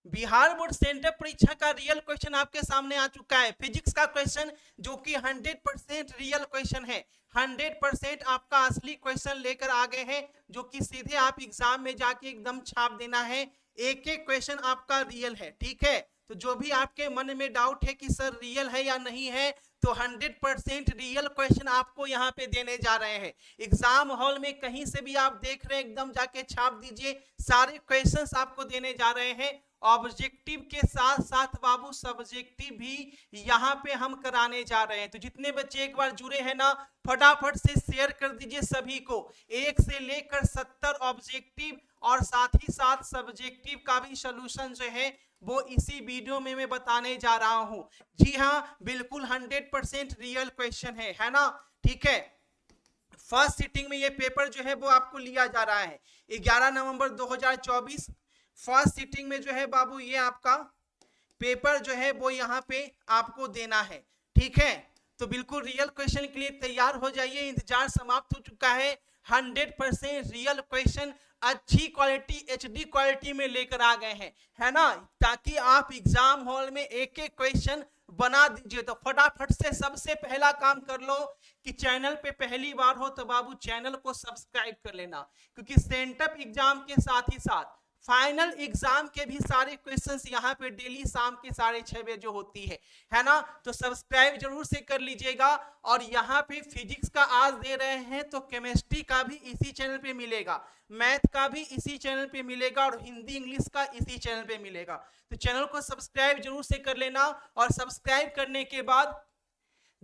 Bihar board centre परीक्षा का real question आपके सामने आ चुका है। फिजिक्स का क्वेश्चन जो कि 100% रियल क्वेश्चन है, 100% आपका असली क्वेश्चन लेकर आ गए हैं, जो कि सीधे आप एग्जाम में जाके एकदम छाप देना है। एक एक क्वेश्चन आपका रियल है, ठीक है। तो जो भी आपके मन में डाउट है कि सर रियल है या नहीं है, तो 100% रियल क्वेश्चन आपको यहाँ पे देने जा रहे हैं। एग्जाम हॉल में कहीं से भी आप देख रहे हैं, एकदम जाके छाप दीजिए, सारे क्वेश्चंस आपको देने जा रहे हैं। ऑब्जेक्टिव के साथ साथ बाबू सब्जेक्टिव भी यहाँ पे हम कराने जा रहे हैं। तो जितने बच्चे एक बार जुड़े हैं ना, फटाफट से शेयर कर दीजिए सभी को। 1 से लेकर 70 ऑब्जेक्टिव और साथ ही साथ सब्जेक्टिव का भी सोल्यूशन जो है वो इसी वीडियो में मैं बताने जा रहा हूं। जी हाँ, बिल्कुल 100% रियल क्वेश्चन है ना, ठीक है। फर्स्ट सिटिंग में ये पेपर जो है वो आपको लिया जा रहा है 11 नवंबर 2024। फर्स्ट सिटिंग में जो है बाबू ये आपका पेपर जो है वो यहाँ पे आपको देना है, ठीक है। तो बिल्कुल रियल क्वेश्चन के लिए तैयार हो जाइए, इंतजार समाप्त हो चुका है। 100% रियल क्वेश्चन अच्छी क्वालिटी एचडी क्वालिटी में लेकर आ गए हैं, है ना, ताकि आप एग्जाम हॉल में एक एक क्वेश्चन बना दीजिए। तो फटाफट से सबसे पहला काम कर लो कि चैनल पे पहली बार हो तो बाबू चैनल को सब्सक्राइब कर लेना, क्योंकि सेंटअप एग्जाम के साथ ही साथ फाइनल एग्जाम के भी सारे क्वेश्चंस यहाँ पे डेली शाम के 6:30 बजे जो होती है ना। तो सब्सक्राइब जरूर से कर लीजिएगा। और यहाँ पे फिजिक्स का आज दे रहे हैं तो केमिस्ट्री का भी इसी चैनल पे मिलेगा, मैथ का भी इसी चैनल पे मिलेगा और हिंदी इंग्लिश का इसी चैनल पे मिलेगा। तो चैनल को सब्सक्राइब जरूर से कर लेना और सब्सक्राइब करने के बाद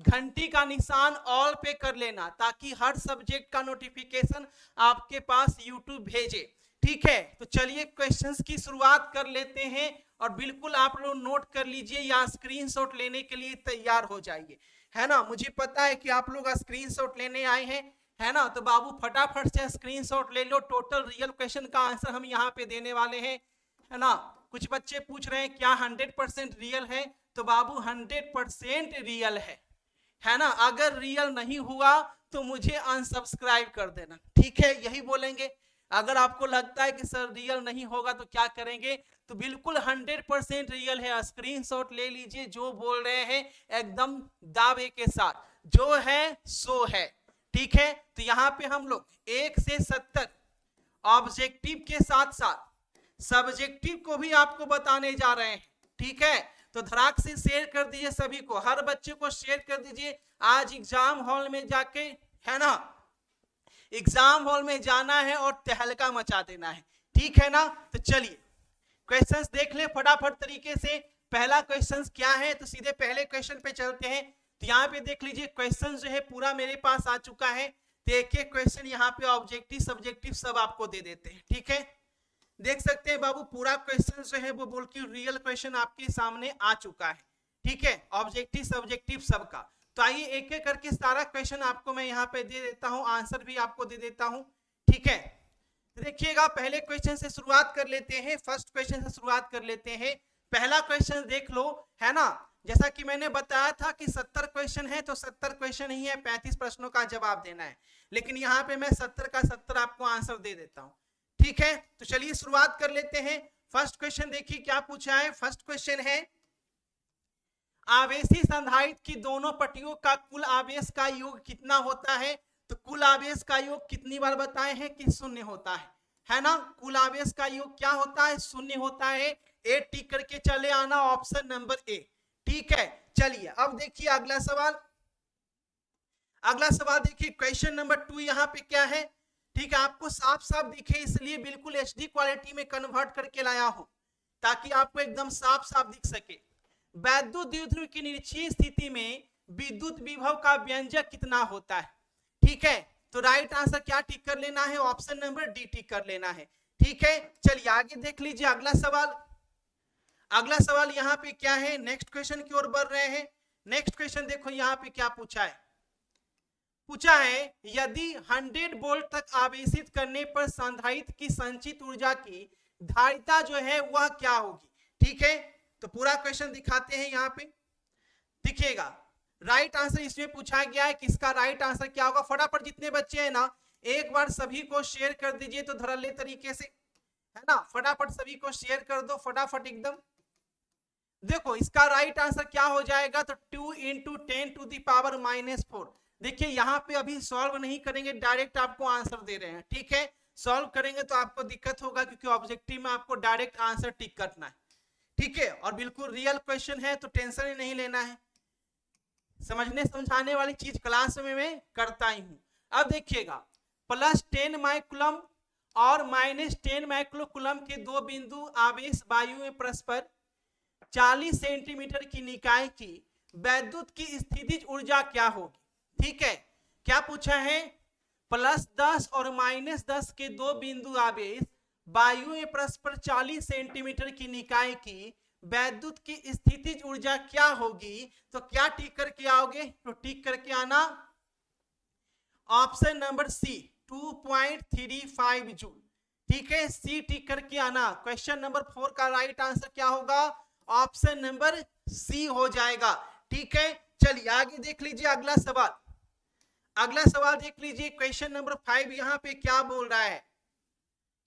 घंटी का निशान ऑल पे कर लेना, ताकि हर सब्जेक्ट का नोटिफिकेशन आपके पास यूट्यूब भेजे, ठीक है। तो चलिए क्वेश्चंस की शुरुआत कर लेते हैं और बिल्कुल आप लोग नोट कर लीजिए या स्क्रीनशॉट लेने के लिए तैयार हो जाइए, है ना। मुझे पता है कि आप लोग स्क्रीनशॉट लेने आए हैं, है ना। तो बाबू फटाफट से स्क्रीनशॉट ले लो। टोटल रियल क्वेश्चन का आंसर हम यहाँ पे देने वाले हैं, है ना। कुछ बच्चे पूछ रहे हैं क्या 100% रियल है, तो बाबू 100% रियल है ना। अगर रियल नहीं हुआ तो मुझे अनसब्सक्राइब कर देना, ठीक है, यही बोलेंगे। अगर आपको लगता है कि सर रियल नहीं होगा तो क्या करेंगे, तो बिल्कुल 100% रियल है। स्क्रीनशॉट ले लीजिए, जो बोल रहे हैं एकदम दावे के साथ, जो है सो है, ठीक है। तो यहाँ पे हम लोग 1 से 70 ऑब्जेक्टिव के साथ साथ सब्जेक्टिव को भी आपको बताने जा रहे हैं, ठीक है। तो धड़ाक से शेयर कर दीजिए सभी को, हर बच्चे को शेयर कर दीजिए। आज एग्जाम हॉल में जाके, है ना, एग्जाम हॉल में जाना है और तहलका मचा देना है, ठीक है ना। तो चलिए क्वेश्चंस देख ले फटाफट तरीके से। पहला क्वेश्चन क्या है, तो सीधे पहले क्वेश्चन पे चलते हैं। तो यहाँ पे देख लीजिए क्वेश्चन जो है पूरा मेरे पास आ चुका है। तो एक एक क्वेश्चन यहाँ पे ऑब्जेक्टिव सब्जेक्टिव सब आपको दे देते हैं, ठीक है। देख सकते हैं बाबू पूरा क्वेश्चन जो है वो बोल के रियल क्वेश्चन आपके सामने आ चुका है, ठीक है, ऑब्जेक्टिव सब्जेक्टिव सबका। तो आइए एक एक करके सारा क्वेश्चन आपको मैं यहाँ पे दे देता हूँ, आंसर भी आपको दे देता हूँ, ठीक है। देखिएगा पहले क्वेश्चन से शुरुआत कर लेते हैं, फर्स्ट क्वेश्चन से शुरुआत कर लेते हैं। पहला क्वेश्चन देख लो, है ना। जैसा कि मैंने बताया था कि 70 क्वेश्चन है, तो 70 क्वेश्चन ही है, 35 प्रश्नों का जवाब देना है। लेकिन यहाँ पे मैं 70 का 70 आपको आंसर दे देता हूँ, ठीक है। तो चलिए शुरुआत कर लेते हैं। फर्स्ट क्वेश्चन देखिए क्या पूछा है। फर्स्ट क्वेश्चन है आवेशी संधारित्र की दोनों पट्टियों का कुल आवेश का योग कितना होता है। तो कुल आवेश का योग कितनी बार बताए हैं कि शून्य होता है ना। कुल आवेश का योग क्या होता है, शून्य होता है। ए टिक करके चले आना, ऑप्शन नंबर ए, ठीक है। चलिए अब देखिए अगला सवाल। अगला सवाल देखिए क्वेश्चन नंबर 2 यहाँ पे क्या है, ठीक है। आपको साफ साफ दिखे इसलिए बिल्कुल एचडी क्वालिटी में कन्वर्ट करके लाया हूं, ताकि आपको एकदम साफ साफ दिख सके। वैद्युत द्विध्रुव की निरक्षीय स्थिति में विद्युत विभव का व्यंजक कितना होता है, ठीक है। तो राइट आंसर क्या टिक कर लेना है, ऑप्शन नंबर डी टिक कर लेना है, ठीक है। चलिए आगे देख लीजिए अगला सवाल। अगला सवाल यहाँ पे क्या है, नेक्स्ट क्वेश्चन की ओर बढ़ रहे हैं। नेक्स्ट क्वेश्चन देखो यहाँ पे क्या पूछा है। पूछा है यदि 100 वोल्ट तक आवेशित करने पर संधारित्र की संचित ऊर्जा की धारिता जो है वह क्या होगी, ठीक है। तो पूरा क्वेश्चन दिखाते हैं यहाँ पे, दिखेगा। राइट आंसर इसमें पूछा गया है कि इसका राइट आंसर क्या होगा। फटाफट जितने बच्चे हैं ना एक बार सभी को शेयर कर दीजिए तो धड़ल्ले तरीके से, है ना। फटाफट सभी को शेयर कर दो फटाफट एकदम। देखो इसका राइट आंसर क्या हो जाएगा, तो 2 इंटू 10⁻⁻4। देखिए यहाँ पे अभी सॉल्व नहीं करेंगे, डायरेक्ट आपको आंसर दे रहे हैं, ठीक है। सॉल्व करेंगे तो आपको दिक्कत होगा, क्योंकि ऑब्जेक्टिव में आपको डायरेक्ट आंसर टिक करना है, ठीक है। और बिल्कुल रियल क्वेश्चन है तो टेंशन ही नहीं लेना है। समझने समझाने वाली चीज क्लास में मैं करता ही हूं। अब देखिएगा, +10 माइक्रोकूलम और -10 माइक्रोकूलम के दो बिंदु आवेश वायु में परस्पर 40 सेंटीमीटर की निकाय की वैद्युत की स्थितिज ऊर्जा क्या होगी, ठीक है। क्या पूछा है, +10 और -10 के दो बिंदु आवेश वायु में परस्पर 40 सेंटीमीटर की निकाय की वैद्युत की स्थितिज ऊर्जा क्या होगी, तो क्या टिक करके आओगे, तो टिक करके आना ऑप्शन नंबर सी 2.35 जूल, ठीक है। सी टिक करके आना। क्वेश्चन नंबर 4 का राइट आंसर क्या होगा, ऑप्शन नंबर सी हो जाएगा, ठीक है। चलिए आगे देख लीजिए अगला सवाल। अगला सवाल देख लीजिए, क्वेश्चन नंबर 5 यहाँ पे क्या बोल रहा है।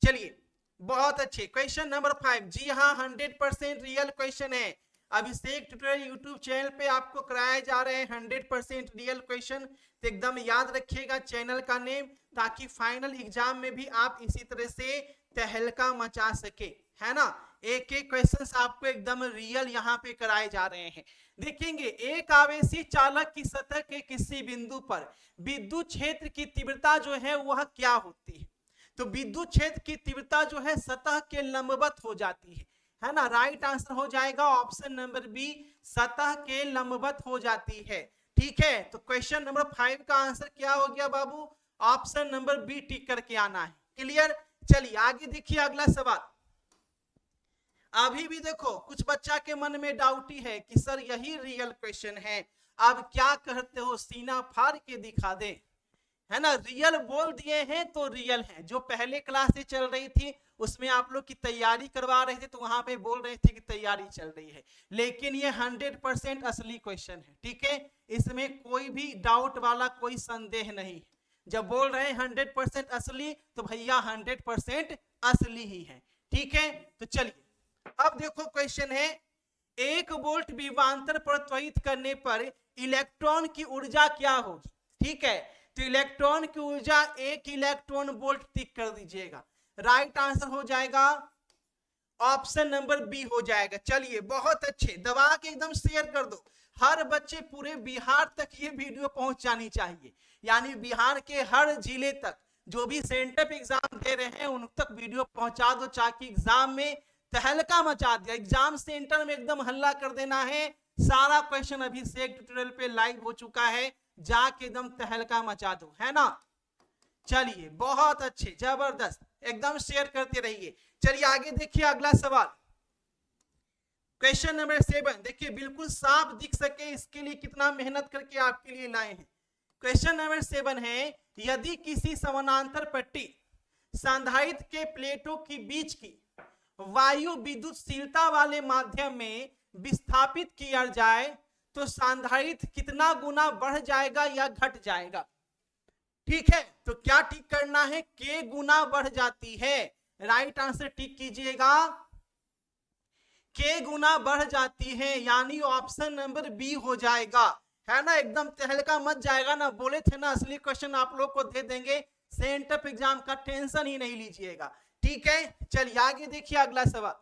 चलिए बहुत अच्छे, क्वेश्चन नंबर 5, जी हाँ 100% रियल क्वेश्चन है। अभिषेक ट्यूटोरियल यूट्यूब चैनल पे आपको कराए जा रहे हैं 100% रियल क्वेश्चन, तो एकदम याद रखिएगा चैनल का नेम, ताकि फाइनल एग्जाम में भी आप इसी तरह से तहलका मचा सके, है ना। एक एक क्वेश्चंस आपको एकदम रियल यहाँ पे कराए जा रहे हैं। देखेंगे, एक आवेशी चालक की सतह के किसी बिंदु पर विद्युत क्षेत्र की तीव्रता जो है वह क्या होती है, तो विद्युत क्षेत्र की तीव्रता जो है सतह के लंबवत हो जाती है ना। राइट आंसर हो जाएगा ऑप्शन नंबर बी, सतह के लंबवत हो जाती है, ठीक है। तो क्वेश्चन नंबर 5 का आंसर क्या हो गया बाबू, ऑप्शन नंबर बी टिक करके आना है, क्लियर। चलिए आगे देखिए अगला सवाल। अभी भी देखो कुछ बच्चा के मन में डाउट ही है कि सर यही रियल क्वेश्चन है, अब क्या कहते हो, सीना फाड़ के दिखा दे, है ना। रियल बोल दिए हैं तो रियल है। जो पहले क्लास से चल रही थी उसमें आप लोग की तैयारी करवा रहे थे, तो वहां पे बोल रहे थे कि तैयारी चल रही है, लेकिन ये 100% असली क्वेश्चन है, ठीक है। इसमें कोई भी डाउट वाला कोई संदेह नहीं। जब बोल रहे हैं 100% असली, तो भैया 100% असली ही है, ठीक है। तो चलिए अब देखो क्वेश्चन है, 1 वोल्ट विभवांतर पर त्वरित करने पर इलेक्ट्रॉन की ऊर्जा क्या होगी, ठीक है। तो इलेक्ट्रॉन की ऊर्जा 1 इलेक्ट्रॉन वोल्ट टिक कर दीजिएगा। राइट आंसर हो जाएगा ऑप्शन नंबर बी हो जाएगा। चलिए बहुत अच्छे, दबा के एकदम शेयर कर दो। हर बच्चे पूरे बिहार तक ये वीडियो पहुंच जानी चाहिए, यानी बिहार के हर जिले तक जो भी सेंटर एग्जाम दे रहे हैं उन तक वीडियो पहुंचा दो, ताकि एग्जाम में तहलका मचा दिया, एग्जाम सेंटर में एकदम हल्ला कर देना है। सारा क्वेश्चन अभिषेक ट्यूटोरियल पे लाइव हो चुका है, जाके एकदम तहलका मचा दो, है ना। चलिए बहुत अच्छे, जबरदस्त, एकदम शेयर करते रहिए। चलिए आगे देखिए अगला सवाल, क्वेश्चन नंबर 7। देखिए बिल्कुल साफ दिख सके इसके लिए कितना मेहनत करके आपके लिए लाए हैं। क्वेश्चन नंबर 7 है, यदि किसी समानांतर पट्टी संधारित्र के प्लेटों के बीच की वायु विद्युतशीलता वाले माध्यम में विस्थापित किया जाए तो संधारित्र कितना गुना बढ़ जाएगा या घट जाएगा, ठीक है। तो क्या टिक करना है, के गुना बढ़ जाती है। राइट आंसर टिक कीजिएगा, के गुना बढ़ जाती है, यानी ऑप्शन नंबर बी हो जाएगा, है ना। एकदम तहलका मच जाएगा ना, बोले थे ना असली क्वेश्चन आप लोग को दे देंगे, सेंटर एग्जाम का टेंशन ही नहीं लीजिएगा, ठीक है। चलिए आगे देखिए अगला सवाल।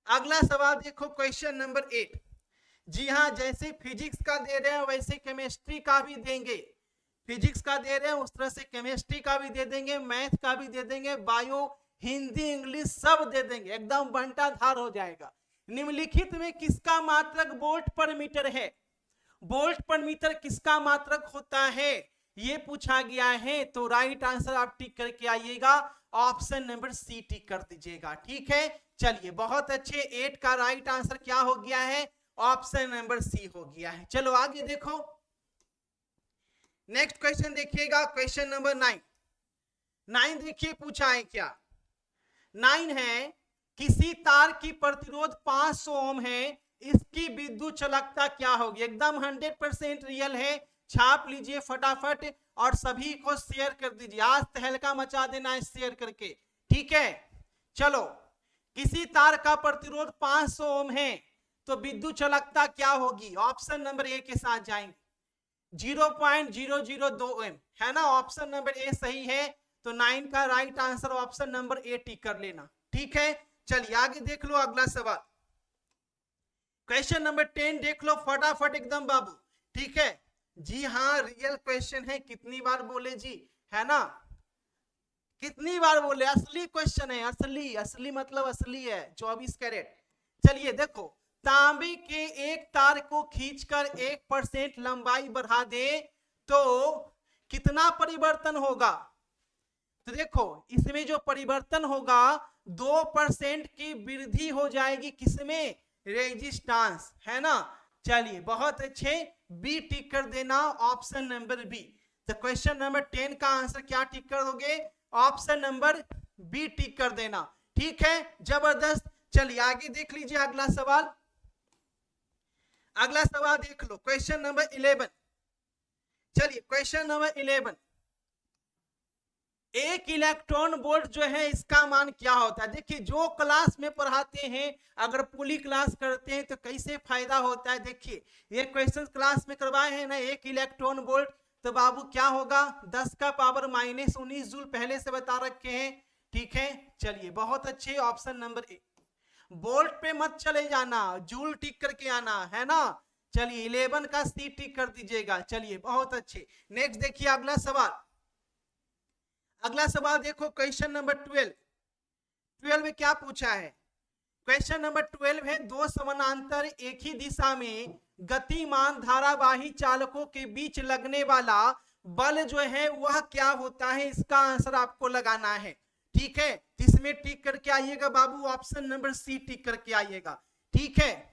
अगला सवाल देखो क्वेश्चन नंबर 8। जी हाँ, जैसे फिजिक्स का दे रहे हैं वैसे केमिस्ट्री का भी देंगे। फिजिक्स का दे रहे हैं उस तरह से केमिस्ट्री का भी दे देंगे, मैथ का भी दे देंगे, बायो, हिंदी, इंग्लिश सब दे देंगे, एकदम बंटाधार हो जाएगा। निम्नलिखित में किसका मात्रक वोल्ट पर मीटर है, वोल्ट पर मीटर किसका मात्रक होता है, ये पूछा गया है। तो राइट आंसर आप टिक करके आइएगा, ऑप्शन नंबर सी टिक कर दीजिएगा, ठीक है। चलिए बहुत अच्छे, 8 का राइट आंसर क्या हो गया है, ऑप्शन नंबर सी हो गया है। चलो आगे देखो नेक्स्ट क्वेश्चन देखिएगा, क्वेश्चन नंबर 9। 9 देखिए पूछा है क्या, 9 है, किसी तार की प्रतिरोध 500 ओम है, इसकी विद्युत चालकता क्या होगी। एकदम 100% रियल है, छाप लीजिए फटाफट और सभी को शेयर कर दीजिए, आज तहलका मचा देना है शेयर करके, ठीक है। चलो, किसी तार का प्रतिरोध 500 ओम है तो विद्युत चालकता क्या होगी? ऑप्शन नंबर ए के साथ जाएंगे, 0.002 ओम, है ना। ऑप्शन नंबर ए सही है, तो 9 का right answer option number A tick कर लेना। ठीक है, चलिए आगे देख लो अगला सवाल। क्वेश्चन नंबर 10 देख लो फटाफट एकदम बाबू। ठीक है जी, हाँ रियल क्वेश्चन है। कितनी बार बोले जी, है ना, कितनी बार बोले, असली क्वेश्चन है। असली, असली मतलब असली है, 24 कैरेट। चलिए देखो, तांबे के एक तार को खींचकर 1% लंबाई बढ़ा दे तो कितना परिवर्तन होगा? तो देखो, इसमें जो परिवर्तन होगा 2% की वृद्धि हो जाएगी, किसमें? रेजिस्टेंस, है ना। चलिए बहुत अच्छे, बी टिक कर देना, ऑप्शन नंबर बी। तो क्वेश्चन नंबर 10 का आंसर क्या टिक कर दोगे? ऑप्शन नंबर बी टिक कर देना। ठीक है, जबरदस्त। चलिए आगे देख लीजिए अगला सवाल। अगला सवाल देख लो, क्वेश्चन नंबर 11। चलिए क्वेश्चन नंबर 11, एक इलेक्ट्रॉन वोल्ट जो है इसका मान क्या होता है? देखिए, जो क्लास में पढ़ाते हैं, अगर पूरी क्लास करते हैं तो कैसे फायदा होता है। देखिए, ये क्वेश्चन क्लास में करवाए हैं ना, एक इलेक्ट्रॉन वोल्ट, तो बाबू क्या होगा? 10 का पावर -19 जूल पहले से बता रखे हैं। ठीक है, चलिए बहुत अच्छे, ऑप्शन नंबर ए। वोल्ट पे मत चले जाना, जूल टिक करके आना, है ना। चलिए 11 का सी टिक कर दीजिएगा। चलिए बहुत अच्छे, नेक्स्ट देखिए अगला सवाल। अगला सवाल देखो, क्वेश्चन नंबर 12। 12 में क्या पूछा है? क्वेश्चन नंबर 12 है, दो समानांतर एक ही दिशा में गतिमान धारावाही चालकों के बीच लगने वाला बल जो है वह क्या होता है? इसका आंसर आपको लगाना है। ठीक है, इसमें टिक करके आइएगा बाबू, ऑप्शन नंबर सी टिक करके आइएगा। ठीक है,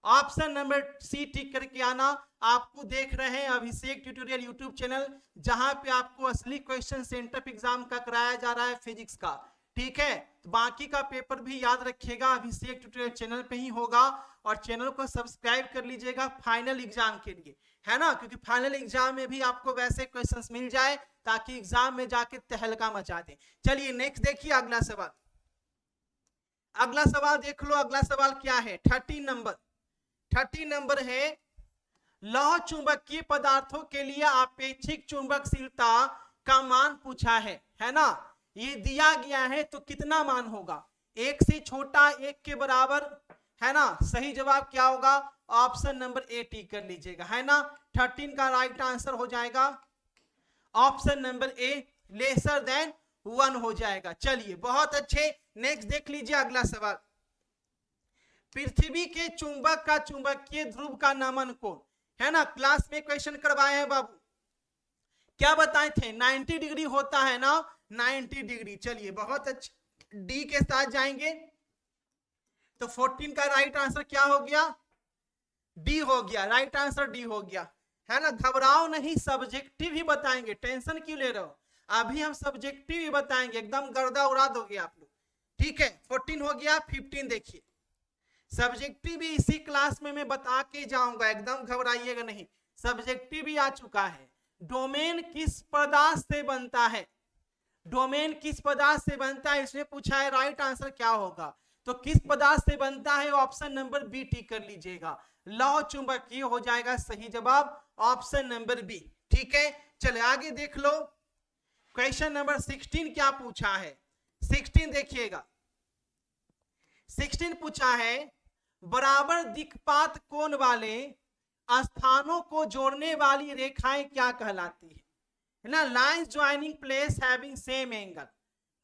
ऑप्शन नंबर सी टिक करके आना। आपको देख रहे हैं अभिषेक ट्यूटोरियल यूट्यूब चैनल, जहां पे आपको असली क्वेश्चन सेंटर एग्जाम का कराया जा रहा है, फिजिक्स का। ठीक है, तो बाकी का पेपर भी याद रखिएगा, अभिषेक ट्यूटोरियल चैनल पे ही होगा। और चैनल को सब्सक्राइब कर लीजिएगा फाइनल एग्जाम के लिए, है ना, क्योंकि फाइनल एग्जाम में भी आपको वैसे क्वेश्चंस मिल जाए ताकि एग्जाम में जाके तहलका मचा दे। चलिए नेक्स्ट देखिए अगला सवाल। अगला सवाल देख लो, अगला सवाल क्या है? 13 नंबर। 30 नंबर है, लौह चुंबकीय पदार्थों के लिए आपेक्षिक चुंबकशीलता का मान पूछा है ना। ये दिया गया है, तो कितना मान होगा? एक से छोटा, एक के बराबर, है ना। सही जवाब क्या होगा? ऑप्शन नंबर ए टिक कर लीजिएगा, है ना। 13 का राइट आंसर हो जाएगा ऑप्शन नंबर ए, लेसर देन 1 हो जाएगा। चलिए बहुत अच्छे, नेक्स्ट देख लीजिए अगला सवाल। पृथ्वी के चुंबक का चुंबकीय ध्रुव का नमन कोण, है ना, क्लास में क्वेश्चन करवाए हैं बाबू। क्या बताए थे? 90 डिग्री होता है ना, 90 डिग्री। चलिए बहुत अच्छे, डी के साथ जाएंगे, तो 14 का राइट आंसर क्या हो गया? डी हो गया, राइट आंसर डी हो गया, है ना। घबराओ नहीं, सब्जेक्टिव ही बताएंगे, टेंशन क्यों ले रहे हो? अभी हम सब्जेक्टिव ही बताएंगे, एकदम गर्दा उड़ा दोगे आप लोग। ठीक है, 14 हो गया। 15 देखिए, सब्जेक्टिव भी इसी क्लास में मैं बता के जाऊंगा, एकदम घबराइएगा नहीं, सब्जेक्टिव भी आ चुका है। डोमेन किस पदार्थ से बनता है? डोमेन किस पदार्थ से बनता है, इसमें पूछा है, राइट आंसर क्या होगा? तो किस पदार्थ से बनता है? ऑप्शन नंबर बी टिक कर लीजिएगा, लौह चुंबकीय हो जाएगा सही जवाब, ऑप्शन नंबर बी। ठीक है, चले आगे देख लो, क्वेश्चन नंबर 16 क्या पूछा है? 16 देखिएगा, 16 पूछा है, बराबर दिक्पात कोण वाले स्थानों को जोड़ने वाली रेखाएं क्या कहलाती है ना। Lines joining place having same angle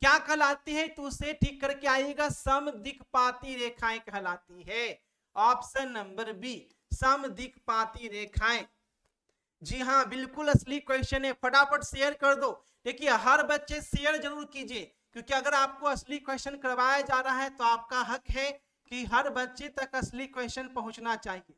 क्या कहलाती है? तो उसे ठीक करके आइएगा, समदिक्पाती रेखाएं कहलाती है, ऑप्शन नंबर बी, समदिक्पाती रेखाएं। जी हाँ, बिल्कुल असली क्वेश्चन है, फटाफट शेयर कर दो। देखिए हर बच्चे शेयर जरूर कीजिए, क्योंकि अगर आपको असली क्वेश्चन करवाया जा रहा है तो आपका हक है कि हर बच्चे तक असली क्वेश्चन पहुंचना चाहिए,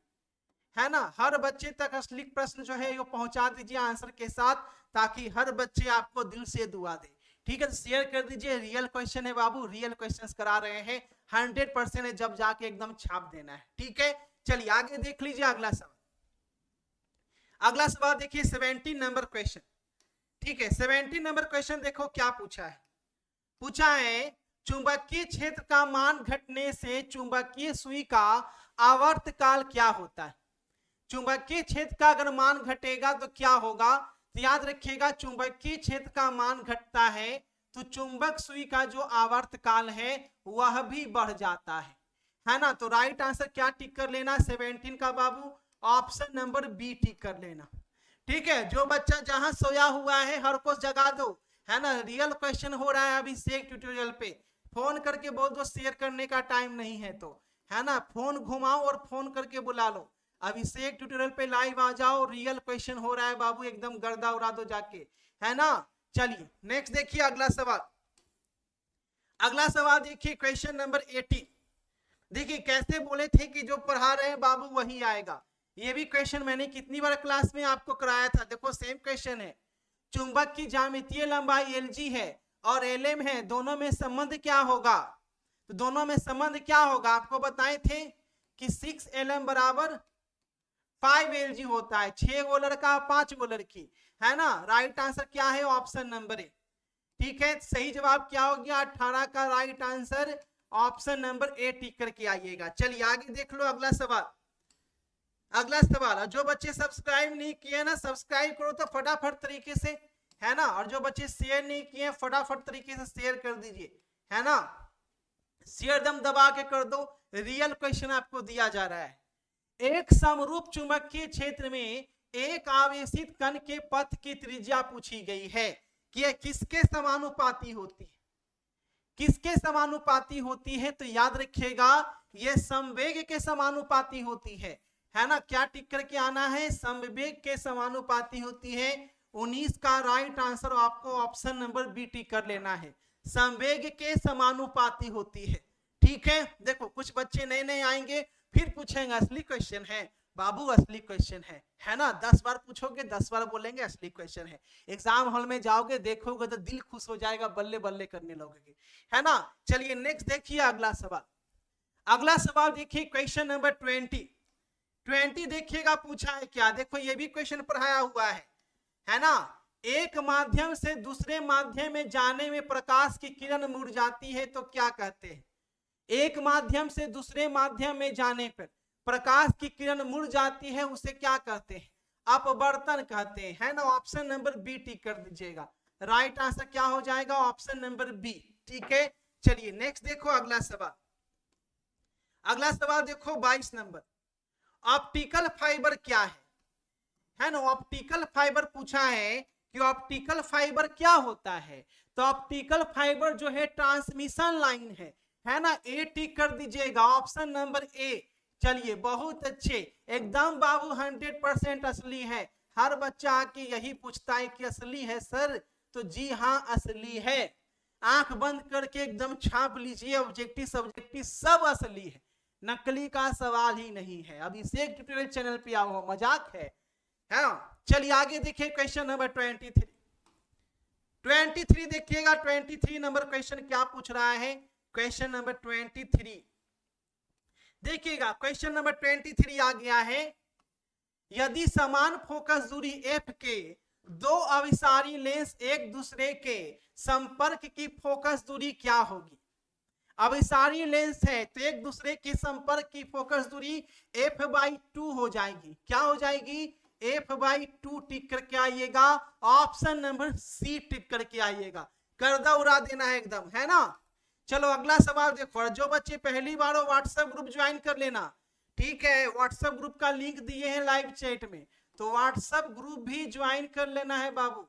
है ना। हर बच्चे तक असली प्रश्न जो है वो पहुंचा दीजिए आंसर के साथ, ताकि हर बच्चे आपको दिल से दुआ दे। ठीक है, तो शेयर कर दीजिए, रियल क्वेश्चन है बाबू, रियल क्वेश्चंस करा रहे हैं, 100% है, जब जाके एकदम छाप देना है। ठीक है, चलिए आगे देख लीजिए अगला सवाल। अगला सवाल देखिए 17 नंबर क्वेश्चन। ठीक है, 17 नंबर क्वेश्चन देखो क्या पूछा है। पूछा है, चुंबकीय क्षेत्र का मान घटने से चुंबकीय सुई का आवर्तकाल क्या होता है? चुंबकीय क्षेत्र का अगर मान घटेगा तो क्या होगा? तो याद रखिएगा, चुंबकीय क्षेत्र का मान घटता है तो चुंबक सुई का जो आवर्तकाल है वह भी बढ़ जाता है ना। तो राइट आंसर क्या टिक कर लेना? 17 का बाबू ऑप्शन नंबर बी टिक कर लेना। ठीक है, जो बच्चा जहां सोया हुआ है हर को जगा दो, है ना। रियल क्वेश्चन हो रहा है अभिषेक ट्यूटोरियल पे, फोन करके बोल दो शेयर करने का टाइम नहीं है तो, है ना। फोन घुमाओ और फोन करके बुला लो, अभिषेक ट्यूटोरियल पे लाइव आ जाओ, रियल क्वेश्चन हो रहा है बाबू, एकदम गर्दा उड़ा दो जाके, है ना। चलिए नेक्स्ट देखिए अगला सवाल। अगला सवाल देखिए क्वेश्चन नंबर 18। देखिए कैसे बोले थे कि जो पढ़ा रहे हैं बाबू वही आएगा। ये भी क्वेश्चन मैंने कितनी बार क्लास में आपको कराया था, देखो सेम क्वेश्चन है। चुंबक की ज्यामितीय लंबाई Lg है और Lm है, दोनों में संबंध क्या होगा? तो दोनों में संबंध क्या होगा आपको बताए थे कि 6Lm बराबर 5Lg होता है, 6 गो लड़का 5 गो लड़की, है ना। राइट आंसर क्या है? Option number A. ठीक है, सही जवाब क्या हो गया? 18 का right answer option number A tick करके आइएगा। चलिए आगे देख लो अगला सवाल। अगला सवाल, जो बच्चे सब्सक्राइब नहीं किए ना, सब्सक्राइब करो तो फटाफट तरीके से, है ना। और जो बच्चे शेयर नहीं किए फटाफट तरीके से शेयर कर दीजिए, है ना। शेयर दम दबा के कर दो। रियल क्वेश्चन आपको दिया जा रहा है। एक समरूप चुंबकीय क्षेत्र में एक आवेशित कण के पथ की त्रिज्या पूछी गई है कि यह किसके समानुपाती होती है? किसके समानुपाती होती है? तो याद रखिएगा यह संवेग के समानुपाती होती है ना। क्या टिक करके आना है? संवेग के समानुपाती होती है। 19 का राइट आंसर आपको ऑप्शन नंबर बी टिक कर लेना है, संवेग के समानुपाती होती है। ठीक है, देखो कुछ बच्चे नए नए आएंगे फिर पूछेंगे असली क्वेश्चन है बाबू, असली क्वेश्चन है ना। 10 बार पूछोगे 10 बार बोलेंगे असली क्वेश्चन है। एग्जाम हॉल में जाओगे देखोगे तो दिल खुश हो जाएगा, बल्ले बल्ले करने लगोगे, है ना। चलिए नेक्स्ट देखिए अगला सवाल। अगला सवाल देखिए क्वेश्चन नंबर 20 देखिएगा पूछा है क्या। देखो ये भी क्वेश्चन पढ़ाया हुआ है ना। एक माध्यम से दूसरे माध्यम में जाने में प्रकाश की किरण मुड़ जाती है तो क्या कहते हैं? एक माध्यम से दूसरे माध्यम में जाने पर प्रकाश की किरण मुड़ जाती है, उसे क्या कहते हैं? अपवर्तन कहते हैं, है ना। ऑप्शन नंबर बी टिक कर दीजिएगा। राइट आंसर क्या हो जाएगा? Option number B. ठीक है, चलिए नेक्स्ट देखो अगला सवाल। अगला सवाल देखो 22 नंबर। ऑप्टिकल फाइबर क्या है ना। ऑप्टिकल फाइबर पूछा है कि ऑप्टिकल फाइबर क्या होता है। तो ऑप्टिकल फाइबर जो है ट्रांसमिशन लाइन है ना। ए टिक कर दीजिएगा, ऑप्शन नंबर ए। चलिए बहुत अच्छे, एकदम बाबू 100% असली है। हर बच्चा आके यही पूछता है कि असली है सर, तो जी हाँ असली है। आंख बंद करके एकदम छाप लीजिए, ऑब्जेक्टिव सब्जेक्टिव सब असली है, नकली का सवाल ही नहीं है। अभिषेक ट्यूटोरियल चैनल पे आओ, मजाक है ना। चलिए आगे देखिए क्वेश्चन नंबर 23 देखिएगा। 23 नंबर क्वेश्चन क्या पूछ रहा है? क्वेश्चन नंबर 23 देखिएगा। क्वेश्चन नंबर 23 आ गया है, यदि समान फोकस दूरी f के दो अभिसारी लेंस एक दूसरे के संपर्क की फोकस दूरी क्या होगी? अभिसारी लेंस है तो एक दूसरे के संपर्क की फोकस दूरी f/2 हो जाएगी। क्या हो जाएगी? f/2 टिक करके आइएगा, ऑप्शन नंबर सी टिक करके आइएगा। गर्दा उड़ा देना है एकदम, है ना। चलो अगला सवाल देखो। जो बच्चे पहली बार हो व्हाट्सएप ग्रुप ज्वाइन कर लेना, ठीक है। व्हाट्सएप ग्रुप का लिंक दिए हैं लाइव चैट में, तो व्हाट्सएप ग्रुप भी ज्वाइन कर लेना है बाबू,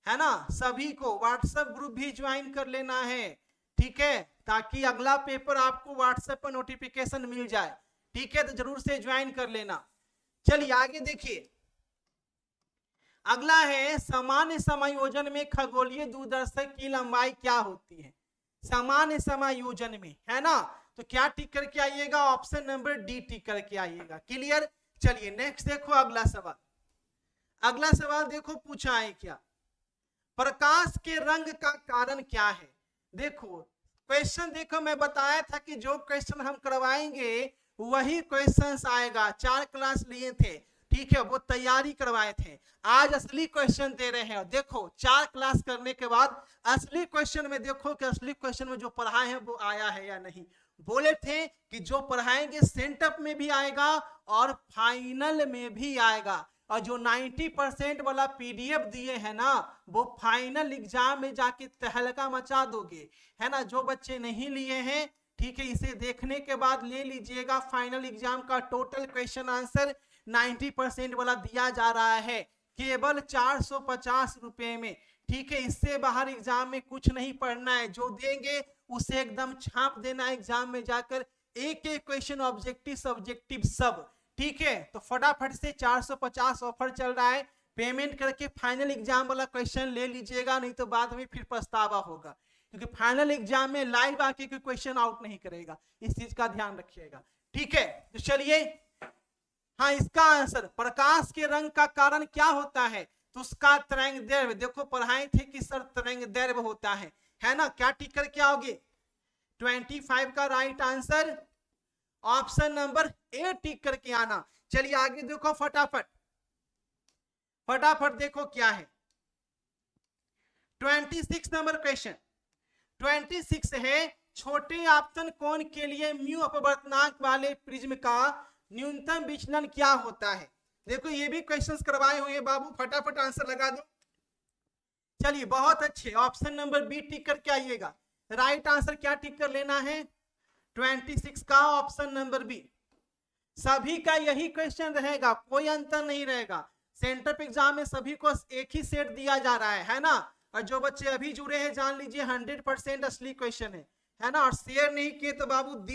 है ना। सभी को व्हाट्सएप ग्रुप भी ज्वाइन कर लेना है, ठीक है, ताकि अगला पेपर आपको व्हाट्सएप पर नोटिफिकेशन मिल जाए। ठीक है, तो जरूर से ज्वाइन कर लेना। चलिए आगे देखिए, अगला है सामान्य समायोजन में खगोलीय दूरदर्शक की लंबाई क्या होती है? सामान्य समायोजन में, है ना। तो क्या टिक करके आइएगा? ऑप्शन नंबर डी टिक करके आइएगा। क्लियर। चलिए नेक्स्ट देखो अगला सवाल। अगला सवाल देखो पूछा है क्या, प्रकाश के रंग का कारण क्या है? देखो क्वेश्चन देखो, मैं बताया था कि जो क्वेश्चन हम करवाएंगे वही क्वेश्चंस आएगा, 4 क्लास लिए थे, ठीक है, वो तैयारी करवाए थे। आज असली क्वेश्चन दे रहे हैं। देखो 4 क्लास करने के बाद असली क्वेश्चन में देखो कि असली क्वेश्चन में जो पढ़ाए हैं वो आया है या नहीं। बोले थे कि जो पढ़ाएंगे सेंटअप में भी आएगा और फाइनल में भी आएगा, और जो 90% वाला पीडीएफ दिए हैं ना वो फाइनल एग्जाम में जाके तहलका मचा दोगे, है ना। जो बच्चे नहीं लिए हैं, ठीक है, इसे देखने के बाद ले लीजिएगा। फाइनल एग्जाम का टोटल क्वेश्चन आंसर 90% वाला दिया जा रहा है केवल 450 रुपए में, ठीक है। इससे बाहर एग्जाम में कुछ नहीं पढ़ना है, जो देंगे उसे एकदम छाप देना है एग्जाम में जाकर, एक एक क्वेश्चन ऑब्जेक्टिव सब्जेक्टिव सब, ठीक है। तो फटाफट से 450 ऑफर चल रहा है, पेमेंट करके फाइनल एग्जाम वाला क्वेश्चन ले लीजिएगा, नहीं तो बाद में फिर पछतावा होगा, क्योंकि फाइनल एग्जाम में लाइव आके कोई क्वेश्चन आउट नहीं करेगा, इस चीज का ध्यान रखिएगा, ठीक है। तो चलिए, हाँ, इसका आंसर प्रकाश के रंग का कारण क्या होता है, तो उसका तरंग दैर्घ्य, देखो पढ़ाए थे कि सर तरंग दैर्घ्य होता है ना। क्या टिक करके आओगे, 25 का right answer option number A tick करके आना। चलिए आगे देखो फटाफट फटाफट देखो क्या है 26 नंबर क्वेश्चन। 26 है, छोटे आपतन कोण के लिए म्यू अपवर्तनांक वाले प्रिज्म का न्यूनतम विचलन क्या होता है। देखो ये भी क्वेश्चंस करवाए हुए बाबू, फटाफट आंसर लगा दो। चलिए बहुत अच्छे, ऑप्शन नंबर बी टिक करके आइएगा। राइट आंसर क्या टिक कर लेना है, 26 का ऑप्शन नंबर बी। सभी का यही क्वेश्चन रहेगा, कोई अंतर नहीं रहेगा। सेंटर एग्जाम में सभी को एक ही सेट दिया जा रहा है ना। और जो बच्चे अभी जुड़े हैं जान लीजिए 100% असली क्वेश्चन है ना। और शेयर नहीं किए तो बाबू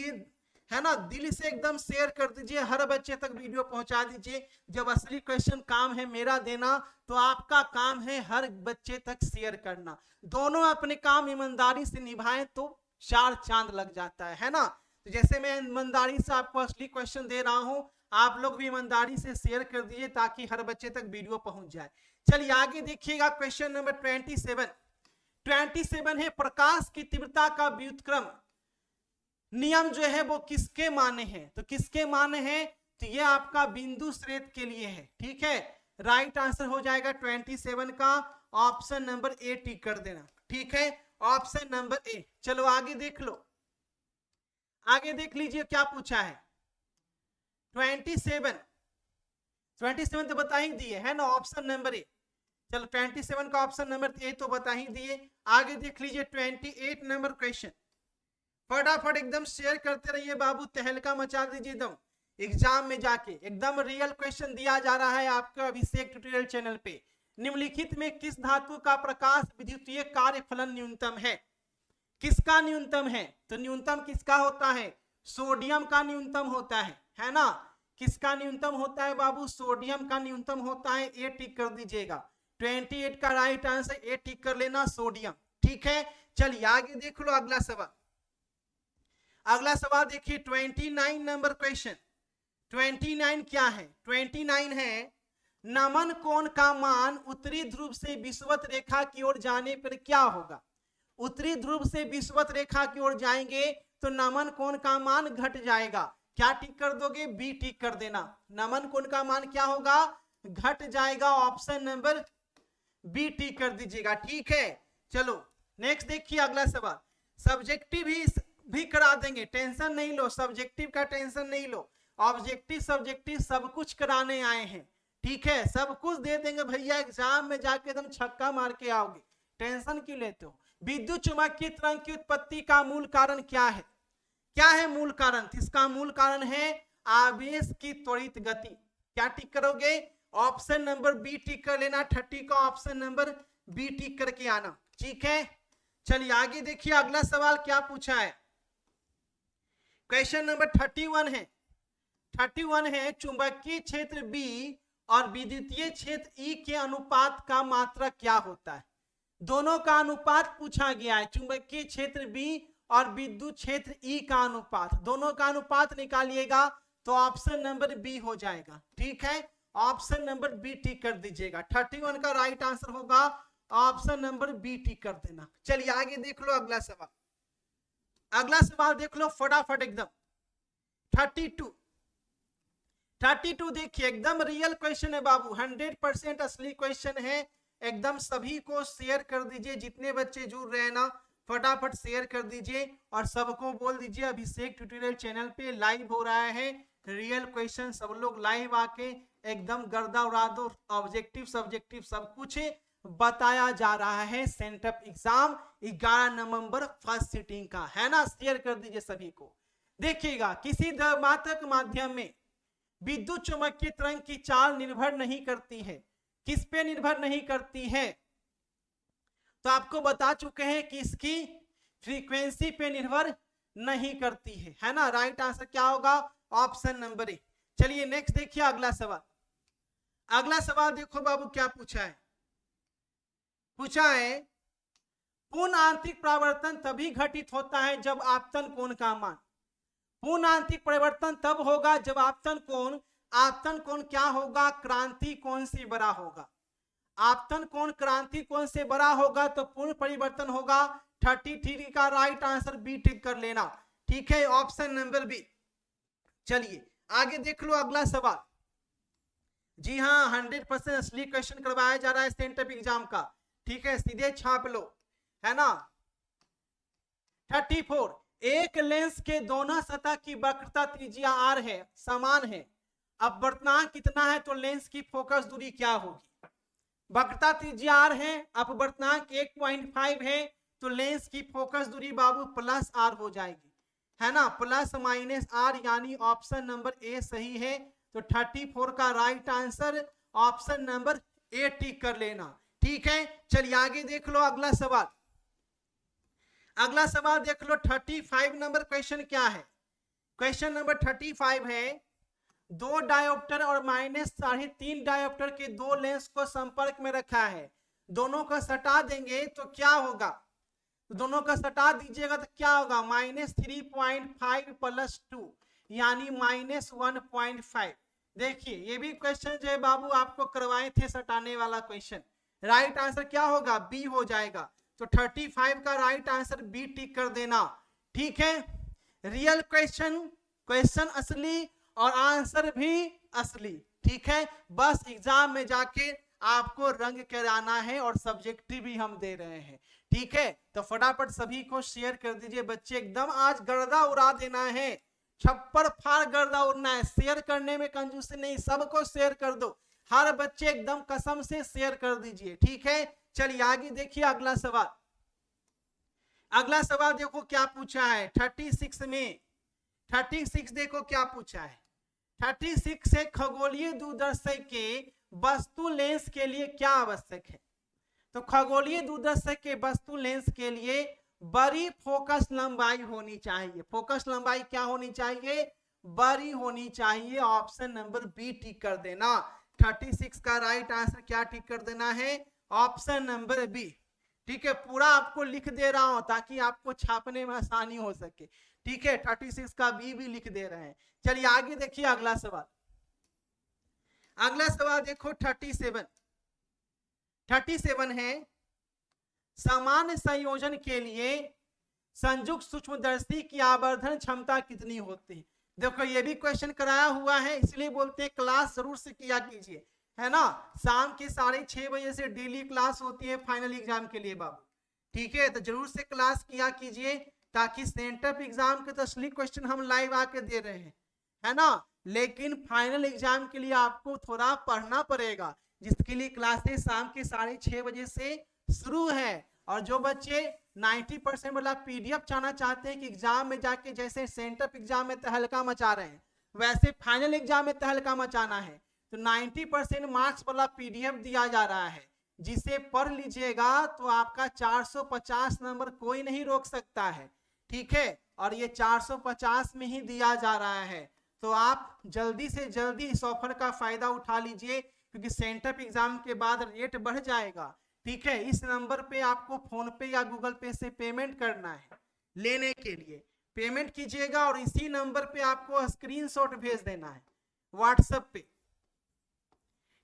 है ना, दिल से एकदम शेयर कर दीजिए, हर बच्चे तक वीडियो पहुंचा दीजिए। जब असली क्वेश्चन काम है मेरा देना, तो आपका काम है हर बच्चे तक शेयर करना। दोनों अपने काम ईमानदारी से निभाएं तो 4 चांद लग जाता है ना। तो जैसे मैं ईमानदारी से आपको असली क्वेश्चन दे रहा हूं, आप लोग भी ईमानदारी से शेयर कर दीजिए ताकि हर बच्चे तक वीडियो पहुंच जाए। चलिए आगे देखिएगा क्वेश्चन नंबर 27 है, प्रकाश की तीव्रता का व्युत्क्रम नियम जो है वो किसके माने हैं, तो किसके माने हैं, तो ये आपका बिंदु स्रोत के लिए है, ठीक है। राइट आंसर हो जाएगा 27 का ऑप्शन नंबर ए टिक कर देना, ठीक है, ऑप्शन नंबर ए। चलो आगे देख लो, आगे देख लीजिए क्या पूछा है। 27 तो बता ही दिए है ना, ऑप्शन नंबर ए। चलो 27 का ऑप्शन नंबर ए तो बता ही दिए। आगे देख लीजिए 28 नंबर क्वेश्चन। फटाफट एकदम शेयर करते रहिए बाबू, तहलका मचा दीजिए एकदम। एग्जाम में जाके एकदम रियल क्वेश्चन दिया जा रहा है आपका अभिषेक ट्यूटोरियल चैनल पे। निम्नलिखित में किस धातु का प्रकाश विद्युतीय कार्यफलन न्यूनतम है, किसका न्यूनतम है, तो न्यूनतम किसका होता है, सोडियम का न्यूनतम होता है ना। किसका न्यूनतम होता है बाबू, सोडियम का न्यूनतम होता है, ए टिक कर दीजिएगा। 28 का राइट आंसर ए टिक कर लेना, सोडियम, ठीक है। चलिए आगे देख लो अगला सवाल। अगला सवाल देखिए 29 नंबर क्वेश्चन। 29 क्या है, 29 है, नमन कोण का मान उत्तरी ध्रुव से विषुवत रेखा की ओर जाने पर क्या होगा। उत्तरी ध्रुव से विषुवत रेखा की ओर जाएंगे तो नमन कोण का मान घट जाएगा। क्या टिक कर दोगे, बी टिक कर देना। नमन कोण का मान क्या होगा, घट जाएगा, ऑप्शन नंबर बी टिक कर दीजिएगा, ठीक है। चलो नेक्स्ट देखिए अगला सवाल। सब्जेक्टिव भी करा देंगे, टेंशन नहीं लो, सब्जेक्टिव का टेंशन नहीं लो। ऑब्जेक्टिव सब्जेक्टिव सब कुछ कराने आए हैं, ठीक है, सब कुछ दे देंगे भैया। एग्जाम में जाके एकदम छक्का मार के आओगे, टेंशन क्यों लेते हो। विद्युत चुंबकीय तरंग की उत्पत्ति का मूल कारण क्या है, क्या है मूल कारण, इसका मूल कारण है आवेश की त्वरित गति। क्या टिक करोगे, ऑप्शन नंबर बी टिक कर लेना। 30 का ऑप्शन नंबर बी टिक करके आना, ठीक है। चलिए आगे देखिए अगला सवाल क्या पूछा है। क्वेश्चन नंबर 31 है। 31 है, चुंबकीय क्षेत्र बी और विद्युतीय क्षेत्र ई के अनुपात का मात्रक क्या होता है। दोनों का अनुपात पूछा गया है, चुंबकीय क्षेत्र बी और विद्युत क्षेत्र ई का अनुपात, दोनों का अनुपात निकालिएगा तो ऑप्शन नंबर बी हो जाएगा, ठीक है। ऑप्शन नंबर बी टिक कर दीजिएगा। 31 का राइट आंसर होगा ऑप्शन नंबर बी टिक कर देना। चलिए आगे देख लो अगला सवाल। अगला सवाल देख लो फटाफट एकदम। 32 देखिए एकदम रियल क्वेश्चन है बाबू, 100% असली क्वेश्चन है। एकदम सभी को शेयर कर दीजिए, जितने बच्चे जुड़ रहे हैं ना फटाफट शेयर कर दीजिए और सबको बोल दीजिए अभिषेक ट्यूटोरियल चैनल पे लाइव हो रहा है रियल क्वेश्चन। सब लोग लाइव आके एकदम गर्दा उड़ा दो, ऑब्जेक्टिव सब्जेक्टिव सब कुछ बताया जा रहा है। सेंटअप एग्जाम 11 नवंबर फर्स्ट सिटिंग का है ना, शेयर कर दीजिए सभी को। देखिएगा किसी द्रव्यमात्रक माध्यम में विद्युत चुंबकीय तरंग की चाल निर्भर नहीं करती है। किस पे निर्भर नहीं करती है? तो आपको बता चुके हैं कि इसकी फ्रीक्वेंसी पे निर्भर नहीं करती है ना। राइट आंसर क्या होगा? ऑप्शन नंबर ए। चलिए नेक्स्ट देखिए अगला सवाल। अगला सवाल देखो बाबू क्या पूछा है। पूछा है पूर्ण आंतरिक परावर्तन तभी घटित होता है जब आपतन कोण का मान। पूर्ण आंतरिक परिवर्तन तब होगा जब आपतन कोण क्या होगा? क्रांति कोण से बड़ा होगा। आपतन कोण क्रांति कोण से बड़ा होगा तो पूर्ण परिवर्तन होगा। 33 का राइट आंसर बी टिक कर लेना, ठीक है, ऑप्शन नंबर बी। चलिए आगे देख लो अगला सवाल। जी हाँ 100% असली क्वेश्चन करवाया जा रहा है सेंटअप एग्जाम का, ठीक है, सीधे छाप लो, है ना। 34 एक लेंस के दोनों सतह की वक्रता त्रिज्या r है, समान है। अब वर्तनांक कितना है तो लेंस की फोकस दूरी क्या होगी? वक्रता त्रिज्या r है, अपवर्तनांक 1.5 है तो लेंस की फोकस दूरी बाबू प्लस r हो जाएगी, है ना, प्लस माइनस r, यानी ऑप्शन नंबर ए सही है। तो 34 का right answer option number A tick कर लेना, ठीक है। चलिए आगे देख लो अगला सवाल। अगला सवाल देख लो 35 नंबर क्वेश्चन क्या है। क्वेश्चन नंबर 35 है 2 डायोप्टर और -3.5 डायोप्टर के दो लेंस को संपर्क में रखा है। दोनों को सटा देंगे तो क्या होगा? तो दोनों का सटा दीजिएगा तो क्या होगा? -3.5 + 2 यानी -1.5। देखिए ये भी क्वेश्चन जो है बाबू आपको करवाए थे सटाने वाला क्वेश्चन। राइट आंसर क्या होगा? बी हो जाएगा। तो 35 का राइट आंसर बी टिक कर देना, ठीक है। रियल क्वेश्चन असली और आंसर भी असली, ठीक है। बस एग्जाम में जाके आपको रंग कराना है और सब्जेक्टिव भी हम दे रहे हैं, ठीक है। तो फटाफट सभी को शेयर कर दीजिए बच्चे, एकदम आज गर्दा उड़ा देना है, छप्पर फाड़ गर्दा उड़ना है। शेयर करने में कंजूसी नहीं, सबको शेयर कर दो, हर बच्चे एकदम कसम से शेयर कर दीजिए, ठीक है। चलिए आगे देखिए अगला सवाल। अगला सवाल देखो क्या पूछा है 36 में। 36 देखो क्या पूछा है। 36 से खगोलीय दूरदर्शक के वस्तु लेंस के लिए क्या आवश्यक है? तो खगोलीय दूरदर्शक के वस्तु लेंस के लिए बड़ी फोकस लंबाई होनी चाहिए। फोकस लंबाई क्या होनी चाहिए? बड़ी होनी चाहिए। ऑप्शन नंबर बी टिक कर देना। 36 का राइट आंसर क्या टिक कर देना है? ऑप्शन नंबर बी, ठीक है। पूरा आपको लिख दे रहा हूं ताकि आपको छापने में आसानी हो सके, ठीक है। 36 का बी भी लिख दे रहे हैं। चलिए आगे देखिए अगला सवाल। अगला सवाल देखो 37 है सामान्य संयोजन के लिए संयुक्त सूक्ष्मदर्शी की आवर्धन क्षमता कितनी होती है? देखो ये भी क्वेश्चन कराया हुआ है, इसलिए बोलते हैं क्लास जरूर से किया कीजिए, है ना। शाम के 6:30 बजे से डेली क्लास होती है फाइनल एग्जाम के लिए बाबू, ठीक है। तो जरूर से क्लास किया कीजिए ताकि सेंटअप एग्जाम के तो असली क्वेश्चन हम लाइव आके दे रहे हैं, है ना, लेकिन फाइनल एग्जाम के लिए आपको थोड़ा पढ़ना पड़ेगा, जिसके लिए क्लासेस शाम के 6:30 बजे से शुरू है। और जो बच्चे 90% वाला पीडीएफ चाहना चाहते हैं कि एग्जाम में जाके जैसे सेंटअप एग्जाम में तहलका मचा रहे हैं वैसे फाइनल एग्जाम में तहलका मचाना है, तो 90% मार्क्स वाला पीडीएफ दिया जा रहा है, जिसे पढ़ लीजिएगा तो आपका 450 नंबर कोई नहीं रोक सकता है, ठीक है। और ये 450 में ही दिया जा रहा है, तो आप जल्दी से जल्दी इस ऑफर का फायदा उठा लीजिए, क्योंकि सेंटअप एग्जाम के बाद रेट बढ़ जाएगा, ठीक है। इस नंबर पे आपको फोन पे या गूगल पे से पेमेंट करना है। लेने के लिए पेमेंट कीजिएगा और इसी नंबर पे आपको स्क्रीनशॉट भेज देना है व्हाट्सएप पे,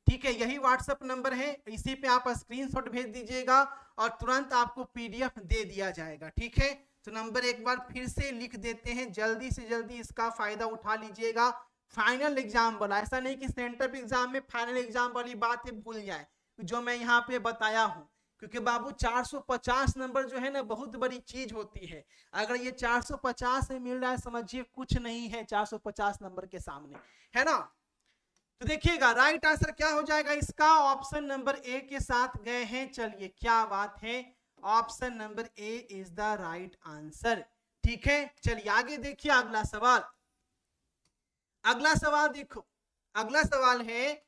ठीक है। यही व्हाट्सएप नंबर है, इसी पे आप स्क्रीनशॉट भेज दीजिएगा और तुरंत आपको पीडीएफ दे दिया जाएगा, ठीक है। तो नंबर एक बार फिर से लिख देते हैं, जल्दी से जल्दी इसका फायदा उठा लीजिएगा फाइनल एग्जाम वाला, ऐसा नहीं कि सेंटर एग्जाम में फाइनल एग्जाम वाली बात है भूल जाए जो मैं यहाँ पे बताया हूँ, क्योंकि बाबू 450 नंबर जो है ना बहुत बड़ी चीज होती है। अगर ये 450 में मिल रहा है समझिए कुछ नहीं है 450 नंबर के सामने, है ना। तो देखिएगा राइट आंसर क्या हो जाएगा इसका, ऑप्शन नंबर ए के साथ गए हैं। चलिए क्या बात है, option number A is the right answer. ठीक है, चलिए आगे देखिए अगला सवाल। अगला सवाल देखो, अगला सवाल है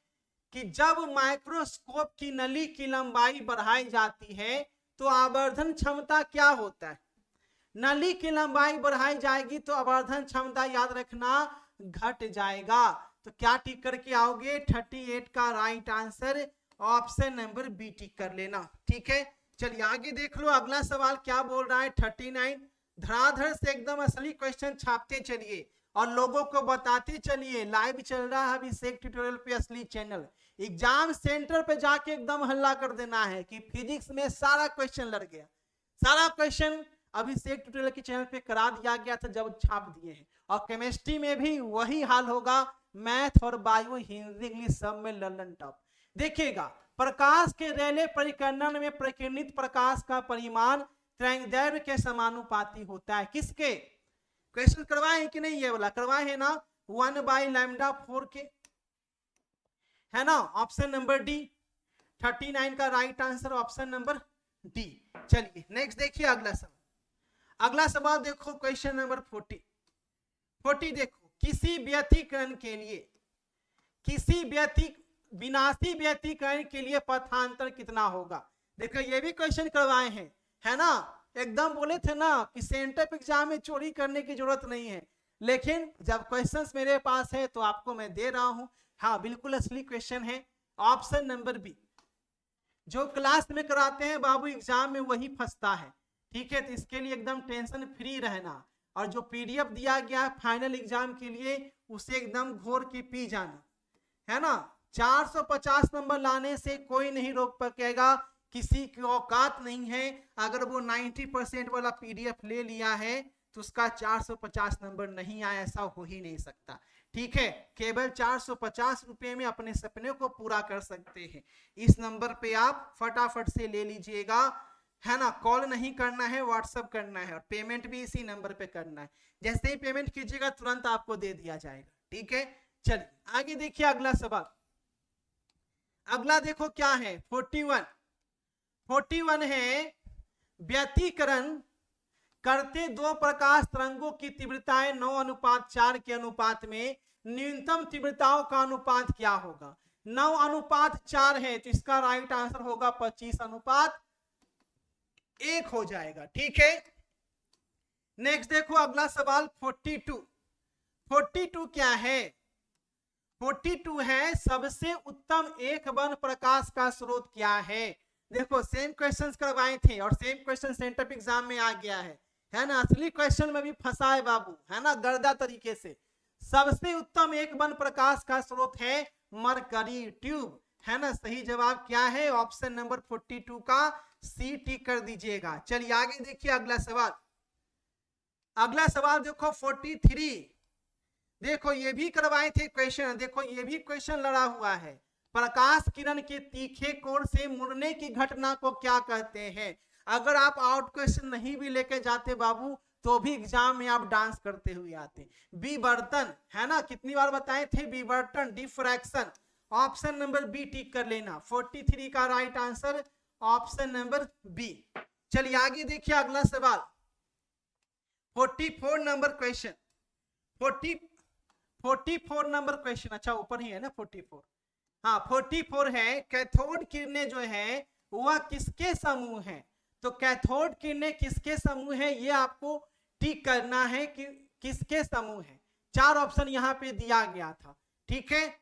कि जब माइक्रोस्कोप की नली की लंबाई बढ़ाई जाती है तो आवर्धन क्षमता क्या होता है। नली की लंबाई बढ़ाई जाएगी तो आवर्धन क्षमता याद रखना घट जाएगा। तो क्या टिक करके आओगे, 38 का right answer option number B tick कर लेना। ठीक है, चलिए आगे देख लो अगला सवाल क्या बोल रहा है। 39 धड़ाधड़ से एकदम असली क्वेश्चन छापते चलिए और लोगों को बताते चलिए, लाइव चल रहा है अभिषेक ट्यूटोरियल पे असली चैनल। एग्जाम सेंटर पे जाके एकदम हल्ला कर देना है कि फिजिक्स में सारा क्वेश्चन लड़ गया, सारा क्वेश्चन अभिषेक ट्यूटोरियल के चैनल पे करा दिया गया था जब छाप दिए हैं। और केमिस्ट्री में भी वही हाल होगा, मैथ और बायो हिंदी इंग्लिश सब में लंदन टॉप। देखिएगा प्रकाश के रेले परिकर्णन में प्रकीर्णित प्रकाश का परिमाण तरंगदैर्घ्य के समानुपाती होता है। किसके, क्वेश्चन करवाए कि नहीं, ये वाला करवाए है ना, 1/λ4 के, है ना, ऑप्शन नंबर डी। 39 का right answer option number D. चलिए नेक्स्ट देखिए अगला सवाल। अगला सवाल देखो क्वेश्चन नंबर 40 देखो, किसी व्यतिकरण के लिए, किसी विनाशी व्यतिकरण के लिए पथांतर कितना होगा। देखो ये भी क्वेश्चन करवाए हैं, है ना, एकदम बोले थे ना कि सेंटर एग्जाम में चोरी करने की जरूरत नहीं है, लेकिन जब क्वेश्चंस मेरे पास है तो आपको मैं दे रहा हूं। हाँ बिल्कुल असली क्वेश्चन है, ऑप्शन नंबर बी। जो क्लास में कराते हैं बाबू एग्जाम में वही फंसता है। ठीक है, तो इसके लिए एकदम टेंशन फ्री रहना, और जो पीडीएफ दिया गया है फाइनल एग्जाम के लिए उसे एकदम घोर के पी जाना, है ना। 450 नंबर लाने से कोई नहीं रोक सकेगा, किसी की औकात नहीं है। अगर वो 90% वाला पीडीएफ ले लिया है तो उसका 450 नंबर नहीं आया, ऐसा हो ही नहीं सकता। ठीक है, केवल 450 रुपए में अपने सपने को पूरा कर सकते हैं। इस नंबर पे आप फटाफट से ले लीजिएगा, है ना। कॉल नहीं करना है, व्हाट्सएप करना है, और पेमेंट भी इसी नंबर पे करना है। जैसे ही पेमेंट कीजिएगा तुरंत आपको दे दिया जाएगा। ठीक है, चलिए आगे देखिए अगला सवाल। अगला देखो क्या है, 41 है, व्यतिकरण करते दो प्रकाश तरंगों की तीव्रताएं 9:4 के अनुपात में न्यूनतम तीव्रताओं का अनुपात क्या होगा। 9:4 है तो इसका राइट आंसर होगा 25:1 हो जाएगा। ठीक है, नेक्स्ट देखो अगला सवाल 42 क्या है, 42 है सबसे उत्तम एक वन प्रकाश का स्रोत क्या है। देखो सेम क्वेश्चंस करवाए थे और सेम क्वेश्चन सेंटर एग्जाम में आ गया है ना। असली क्वेश्चन में भी फंसा है बाबू, है ना, गर्दा तरीके से। सबसे उत्तम एक वन प्रकाश का स्रोत है मरकरी ट्यूब, है ना। सही जवाब क्या है, ऑप्शन नंबर 42 का सी टिक कर दीजिएगा। चलिए आगे देखिए अगला सवाल। अगला सवाल देखो 43, देखो ये भी करवाए थे क्वेश्चन, देखो ये भी क्वेश्चन लड़ा हुआ है। प्रकाश किरण के तीखे कोण से मुड़ने की घटना को क्या कहते हैं। अगर आप आउट क्वेश्चन नहीं भी लेके जाते बाबू तो भी एग्जाम में आप डांस करते हुए आते। विवर्तन, है ना, कितनी बार बताए थे, विवर्तन, diffraction, option number B tick कर लेना। 43 का right answer option number B. चलिए आगे देखिए अगला सवाल 44 नंबर क्वेश्चन। 44 नंबर क्वेश्चन, अच्छा ऊपर ही है ना 44। हाँ 44 है, कैथोड किरणें जो है वह किसके समूह है। तो कैथोड किरणें किसके समूह है ये आपको टिक करना है कि किसके समूह है। 4 ऑप्शन यहाँ पे दिया गया था। ठीक है,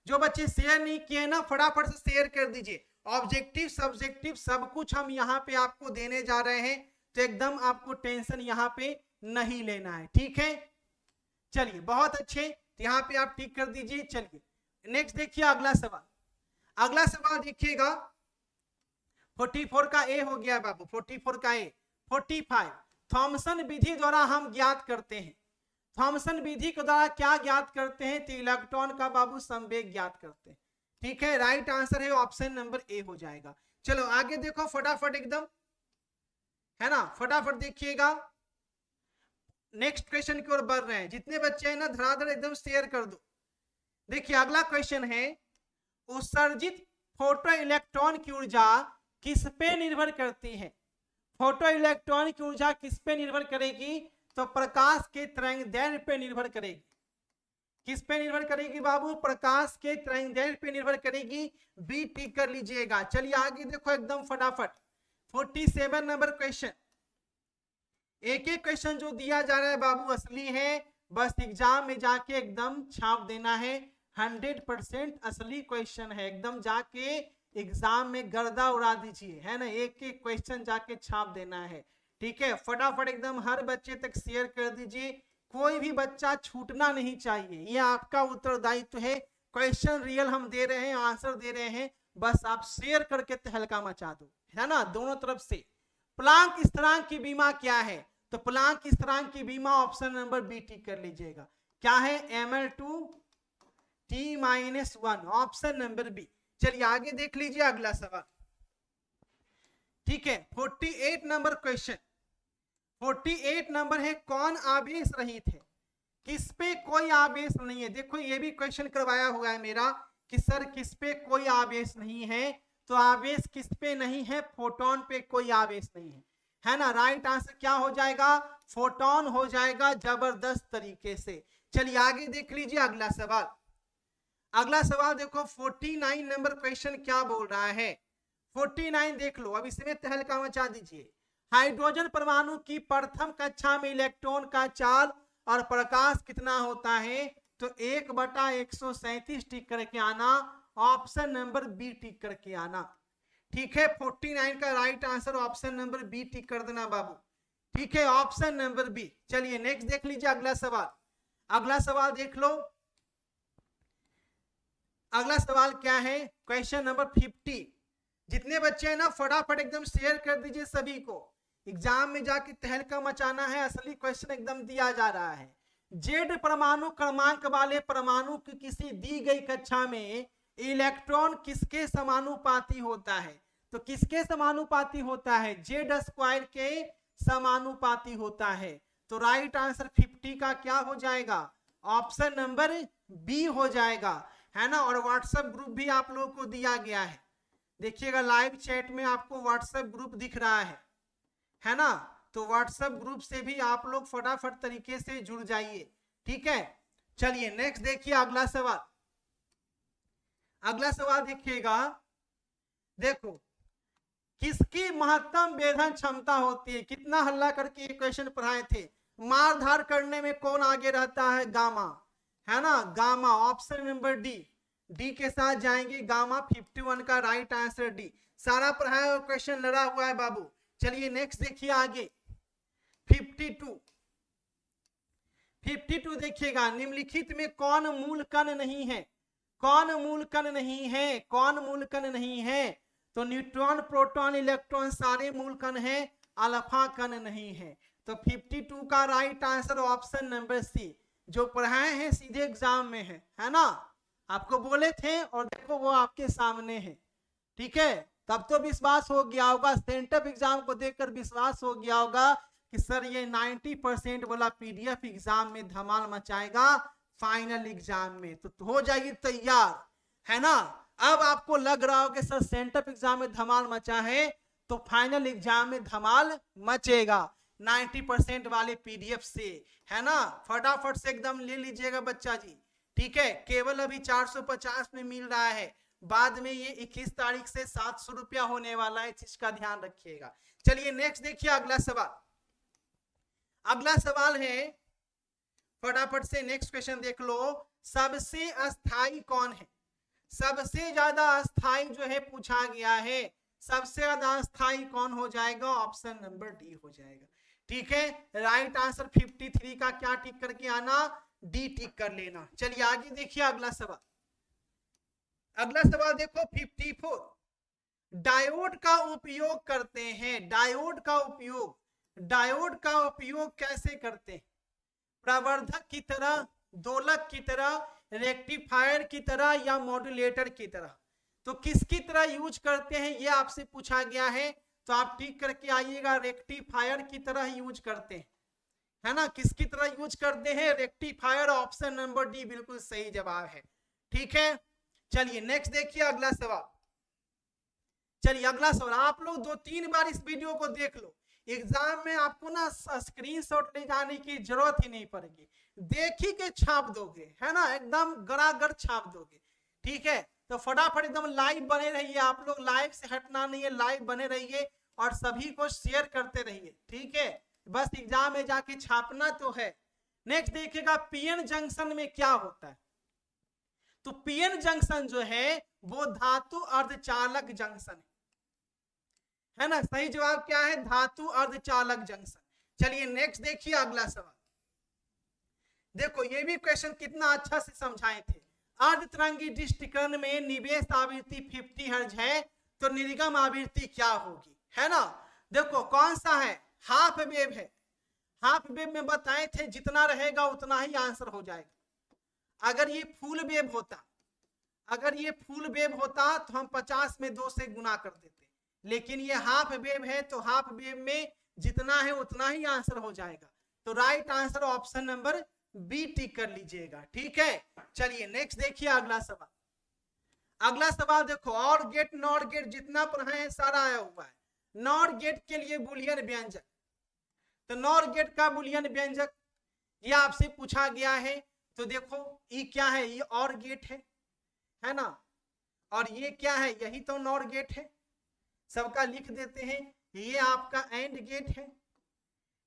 जो बच्चे शेयर नहीं किए ना फटाफट से शेयर कर दीजिए। ऑब्जेक्टिव सब्जेक्टिव सब कुछ हम यहाँ पे आपको देने जा रहे हैं, तो एकदम आपको टेंशन यहाँ पे नहीं लेना है। ठीक है, चलिए बहुत अच्छे, तो यहाँ पे आप टिक कर दीजिए। चलिए नेक्स्ट देखिए अगला सवाल। अगला सवाल देखिएगा 44 का ए हो गया बाबू, 44 का ए। 45 थॉमसन विधि द्वारा हम ज्ञात करते हैं, थॉमसन विधि के द्वारा क्या ज्ञात करते हैं? तो इलेक्ट्रॉन का बाबू संवेग ज्ञात करते हैं। ठीक है, राइट आंसर है ऑप्शन नंबर ए हो जाएगा। चलो आगे देखो फटाफट एकदम, है ना, फटाफट देखिएगा, नेक्स्ट क्वेश्चन की ओर बढ़ रहे हैं। जितने बच्चे हैं ना धड़ाधड़ एकदम शेयर कर दो। देखिए अगला क्वेश्चन है, उत्सर्जित फोटो इलेक्ट्रॉन की ऊर्जा किस पे निर्भर करती है? फोटो इलेक्ट्रॉन की ऊर्जा किस पे निर्भर करेगी? तो प्रकाश के तरंगदैर्घ्य पे निर्भर करेगी। किस पे निर्भर करेगी बाबू? प्रकाश के तरंगदैर्घ्य पे निर्भर करेगी। बी टिक कर लीजिएगा। चलिए आगे देखो एकदम फटाफट, 47 नंबर क्वेश्चन। एक एक क्वेश्चन जो दिया जा रहा है बाबू असली है, बस एग्जाम में जाके एकदम छाप देना है। 100% असली क्वेश्चन है, एकदम जाके एग्जाम में गर्दा उड़ा दीजिए, है ना, एक एक क्वेश्चन जाके छाप देना है। ठीक है, फटाफट एकदम हर बच्चे तक शेयर कर दीजिए, कोई भी बच्चा छूटना नहीं चाहिए, ये आपका उत्तरदायित्व है। क्वेश्चन रियल हम दे रहे हैं, आंसर दे रहे हैं, बस आप शेयर करके तहलका मचा दो, है ना, दोनों तरफ से। प्लांक स्थिरांक की बीमा क्या है? तो प्लांक स्थिरांक की बीमा ऑप्शन नंबर बी टिक कर लीजिएगा। क्या है? ml2 t-1, option number B. चलिए आगे देख लीजिए अगला सवाल। ठीक है, 48 नंबर क्वेश्चन। 48 नंबर है, कौन आवेश रहित है? किस पे कोई आवेश नहीं है? देखो ये भी क्वेश्चन करवाया हुआ है मेरा कि सर किस पे कोई आवेश नहीं है, तो आवेश किस पे नहीं है? फोटोन पे कोई आवेश नहीं है ना। राइट आंसर क्या हो जाएगा? फोटोन हो जाएगा, जबरदस्त तरीके से। चलिए आगे देख लीजिए अगला सवाल। अगला सवाल देखो 49 नंबर क्वेश्चन क्या बोल रहा है। 49 देख लो, अब इसमें तहलका मचा दीजिए। हाइड्रोजन परमाणु की प्रथम कक्षा में इलेक्ट्रॉन का चाल और प्रकाश कितना होता है? तो 1/137 टिक करके आना, ऑप्शन नंबर बी टिक करके आना। ठीक है, 49 का right answer option number B tick कर देना बाबू। ठीक है, ऑप्शन नंबर बी। चलिए नेक्स्ट देख लीजिए अगला सवाल। अगला सवाल देख लो, अगला सवाल क्या है? Question number 50। जितने बच्चे हैं ना फटाफट एकदम शेयर कर दीजिए सभी को, एग्जाम में जाके तहलका मचाना है, असली क्वेश्चन एकदम दिया जा रहा है। जेड परमाणु क्रमांक वाले परमाणु की किसी दी गई कक्षा में इलेक्ट्रॉन किसके समानुपाती होता है? तो किसके समानुपाती होता है? जेड स्क्वायर के समानुपाती होता है। तो राइट आंसर 50 का क्या हो जाएगा? ऑप्शन नंबर बी हो जाएगा, है ना। और व्हाट्सएप ग्रुप भी आप लोगों को दिया गया है, देखिएगा लाइव चैट में आपको व्हाट्सएप ग्रुप दिख रहा है ना। तो व्हाट्सएप ग्रुप से भी आप लोग फटाफट तरीके से जुड़ जाइए। ठीक है, चलिए नेक्स्ट देखिए अगला सवाल। अगला सवाल देखिएगा, देखो किसकी महत्तम वेधन क्षमता होती है? कितना हल्ला करके ये क्वेश्चन पढ़ाए थे। मारधार करने में कौन आगे रहता है? गामा, है ना, gamma, option number D. D के साथ जाएंगे गामा, 51 का राइट आंसर डी। सारा पढ़ाया हुआ क्वेश्चन लड़ा हुआ है बाबू। चलिए नेक्स्ट देखिए आगे 52। 52 देखिएगा, निम्नलिखित में कौन मूल कण नहीं है? कौन मूल कण नहीं है? कौन मूल कण नहीं है? तो न्यूट्रॉन, प्रोटॉन, इलेक्ट्रॉन सारे मूल कण है, अल्फा कण नहीं है। तो 52 का right answer option number C. जो पढ़ाए हैं सीधे एग्जाम में है ना, आपको बोले थे और देखो वो आपके सामने है। ठीक है, तब तो विश्वास हो गया होगा, सेंटअप एग्जाम को देखकर विश्वास हो गया होगा कि सर ये 90% वाला पीडीएफ एग्जाम में धमाल मचाएगा फाइनल एग्जाम में। तो हो जाइए तैयार, है ना। अब आपको लग रहा हो कि सर सेंटअप एग्जाम में धमाल मचा है, तो फाइनल एग्जाम में धमाल मचेगा 90% वाले पीडीएफ से, है ना। फटाफट से एकदम ले लीजिएगा बच्चा जी। ठीक है, केवल अभी 450 में मिल रहा है, बाद में ये 21 तारीख से 700 रुपया होने वाला है, इस चीज का ध्यान रखिएगा। चलिए नेक्स्ट देखिए अगला सवाल। अगला सवाल है, फटाफट से नेक्स्ट क्वेश्चन देख लो। सबसे अस्थाई कौन है? सबसे ज्यादा अस्थाई जो है पूछा गया है, सबसे ज्यादा अस्थाई कौन हो जाएगा? ऑप्शन नंबर डी हो जाएगा। ठीक है, राइट आंसर 53 का क्या टिक करके आना? डी टिक कर लेना। चलिए आगे देखिए अगला सवाल। अगला सवाल देखो 54। डायोड का उपयोग करते हैं, डायोड का उपयोग, डायोड का उपयोग कैसे करते हैं? प्रवर्धक की तरह, दोलक की तरह, रेक्टिफायर की तरह या मॉड्यूलेटर की तरह। तो किसकी तरह यूज करते हैं ये आपसे पूछा गया है, तो आप टिक करके आइएगा, रेक्टिफायर की तरह यूज करते हैं, है ना। किसकी तरह यूज करते हैं? रेक्टिफायर। ऑप्शन नंबर डी बिल्कुल सही जवाब है। ठीक है, चलिए नेक्स्ट देखिए अगला सवाल। चलिए अगला सवाल, आप लोग 2-3 बार इस वीडियो को देख लो, एग्जाम में आपको ना स्क्रीनशॉट ले जाने की जरूरत ही नहीं पड़ेगी, देख ही के छाप दोगे, है ना, एकदम गड़ागड़ छाप दोगे। ठीक है, तो फटाफट एकदम लाइव बने रहिए, आप लोग लाइव से हटना नहीं है, लाइव बने रहिए और सभी को शेयर करते रहिए। ठीक है, बस एग्जाम में जाके छापना तो है। नेक्स्ट देखिएगा, पीएन जंक्शन में क्या होता है? तो पीएन जंक्शन जो है वो धातु अर्धचालक जंक्शन है ना। सही जवाब क्या है? धातु अर्धचालक जंक्शन। चलिए नेक्स्ट देखिए अगला सवाल। देखो ये भी क्वेश्चन कितना अच्छा से समझाए थे। अर्धतरंगी दृष्टिकरण में निवेश आवृत्ति 50 हर्ट्ज है, तो निर्गम आवृत्ति क्या होगी, है ना। देखो कौन सा है? हाफ वेव है। हाफ वेव में बताए थे जितना रहेगा उतना ही आंसर हो जाएगा। अगर ये फुल वेव होता, अगर ये फुल वेव होता तो हम 50 में 2 से गुना कर देते, लेकिन ये हाफ वेव है, तो हाफ वेव में जितना है उतना ही आंसर हो जाएगा। तो right answer option number B tick कर लीजिएगा। ठीक है, चलिए नेक्स्ट देखिए अगला सवाल। अगला सवाल देखो, और गेट नॉट गेट जितना पढ़ाए हैं सारा आया हुआ है। नॉट गेट के लिए बुलियन व्यंजक, तो नॉट गेट का बुलियन व्यंजक ये आपसे पूछा गया है। तो देखो ये क्या है? ये और गेट है ना, और ये क्या है? यही तो नॉट गेट है। सबका लिख देते हैं, ये आपका एंड गेट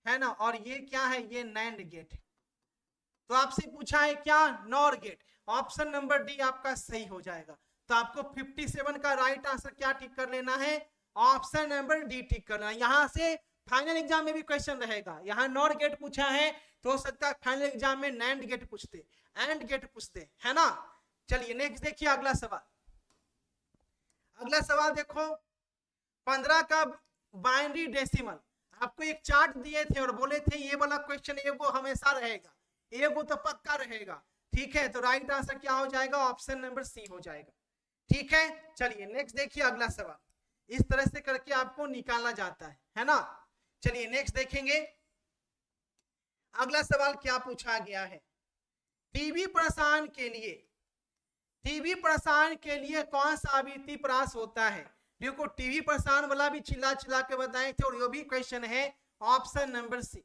है ना, और ये क्या है? ये नैंड गेट है। तो आपसे पूछा है क्या? NOR gate. Option number D आपका सही हो जाएगा। तो आपको 57 का राइट आंसर क्या टिक कर लेना है? ऑप्शन नंबर डी टिक करना है। यहां से फाइनल एग्जाम में भी क्वेश्चन रहेगा। यहाँ नॉर गेट पूछा है तो हो सकता है फाइनल एग्जाम में नैंड गेट पूछते, एंड गेट पूछते, है ना। चलिए नेक्स्ट देखिए अगला सवाल। अगला सवाल देखो, 15 का बाइनरी डेसिमल। आपको एक चार्ट दिए थे और बोले थे ये वाला क्वेश्चन एगो हमेशा रहेगा, एगो तो पक्का रहेगा। ठीक है, तो राइट आंसर क्या हो जाएगा? ऑप्शन नंबर सी हो जाएगा। ठीक है, चलिए नेक्स्ट देखिए अगला सवाल। इस तरह से करके आपको निकालना जाता है ना। चलिए नेक्स्ट देखेंगे अगला सवाल क्या पूछा गया है। टीवी प्रसारण के लिए, टीवी प्रसारण के लिए कौन सा आवृत्ति प्रयास होता है? देखो टीवी प्रसारण वाला भी चिल्ला चिल्ला के बताए थे और ये भी क्वेश्चन है ऑप्शन नंबर सी।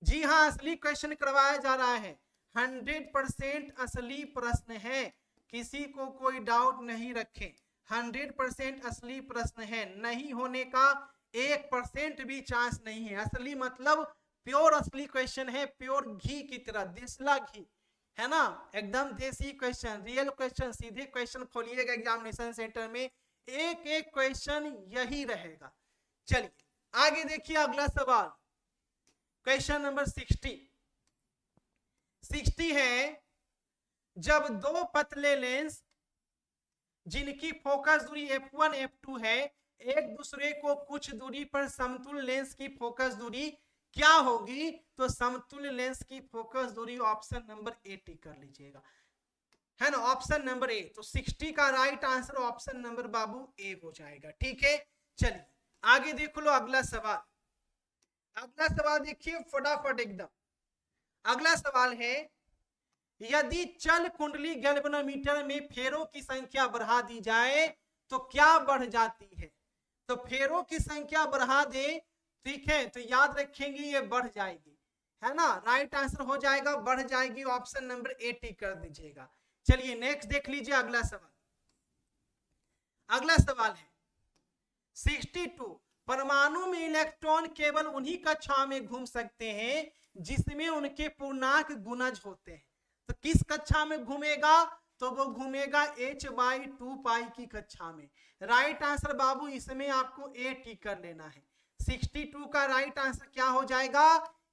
जी हाँ, असली क्वेश्चन करवाया जा रहा है, 100% असली प्रश्न है, किसी को कोई डाउट नहीं रखें। 100% असली प्रश्न है, नहीं होने का 1% भी चांस नहीं है। असली मतलब प्योर असली क्वेश्चन है, प्योर घी की तरह, देसला घी, है ना, एकदम देसी क्वेश्चन, रियल क्वेश्चन। सीधे क्वेश्चन खोलिएगा एग्जामिनेशन सेंटर में, एक एक क्वेश्चन यही रहेगा। चलिए आगे देखिए अगला सवाल, क्वेश्चन नंबर 60 है, जब दो पतले लेंस जिनकी फोकस दूरी f1 f2 है एक दूसरे को कुछ दूरी पर समतुल्य लेंस की फोकस दूरी क्या होगी? तो समतुल्य लेंस की फोकस दूरी ऑप्शन नंबर ए टिक कर लीजिएगा, है ना, ऑप्शन नंबर ए। तो 60 का राइट आंसर ऑप्शन नंबर बाबू ए हो जाएगा। ठीक है, चलिए आगे देख लो अगला सवाल। अगला सवाल देखिए फटाफट एकदम। अगला सवाल है, यदि चल कुंडली गैल्वेनोमीटर में फेरों की संख्या बढ़ा दी जाए तो क्या बढ़ जाती है? तो फेरों की संख्या बढ़ा दे, ठीक है, तो याद रखेंगे ये बढ़ जाएगी, है ना, राइट आंसर हो जाएगा बढ़ जाएगी, ऑप्शन नंबर ए टिक कर दीजिएगा। चलिए नेक्स्ट देख लीजिए अगला सवाल। अगला सवाल है 62, परमाणु में इलेक्ट्रॉन केवल उन्हीं कक्षाओं में घूम सकते हैं जिसमें उनके पूर्णांक गुणज होते हैं। तो किस कक्षा में घूमेगा? तो वो घूमेगा h/2 पाई की कक्षा में। राइट आंसर बाबू इसमें आपको ए टिक कर लेना है। 62 का राइट आंसर क्या हो जाएगा?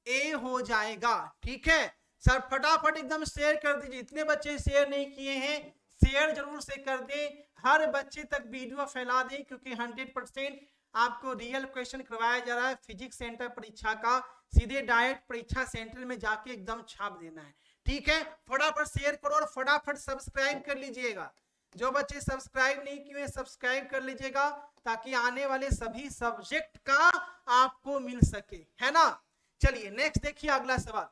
ए हो जाएगा। ठीक है सर, फटाफट एकदम शेयर कर दीजिए, इतने बच्चे शेयर नहीं किए हैं, शेयर जरूर से कर दें, हर बच्चे तक वीडियो फैला दें, क्योंकि 100% आपको रियल क्वेश्चन करवाया जा रहा है फिजिक्स सेंटर परीक्षा का, सीधे डायरेक्ट परीक्षा सेंटर में जाके एकदम छाप देना है। ठीक है, फटाफट शेयर करो और फटाफट सब्सक्राइब कर लीजिएगा। जो बच्चे सब्सक्राइब नहीं किए सब्सक्राइब कर लीजिएगा, ताकि आने वाले सभी सब्जेक्ट का आपको मिल सके, है ना। चलिए नेक्स्ट देखिए अगला सवाल।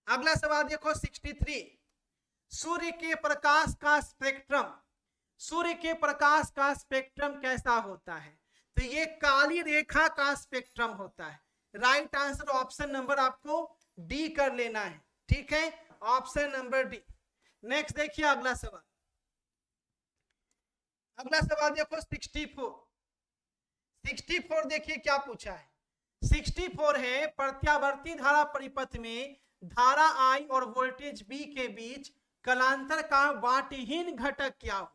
अगला सवाल देखो 63। सूर्य के प्रकाश का स्पेक्ट्रम, सूर्य के प्रकाश का स्पेक्ट्रम कैसा होता है? तो ये काली रेखा का स्पेक्ट्रम होता है। राइट आंसर ऑप्शन नंबर आपको डी कर लेना है। ठीक है, ऑप्शन नंबर डी। नेक्स्ट देखिए अगला सवाल। अगला सवाल देखो 64। 64 देखिए क्या पूछा है। 64 है प्रत्यावर्ती धारा परिपथ में धारा I और वोल्टेज B के बीच कलांतर का वाटहीन घटक क्या होगा?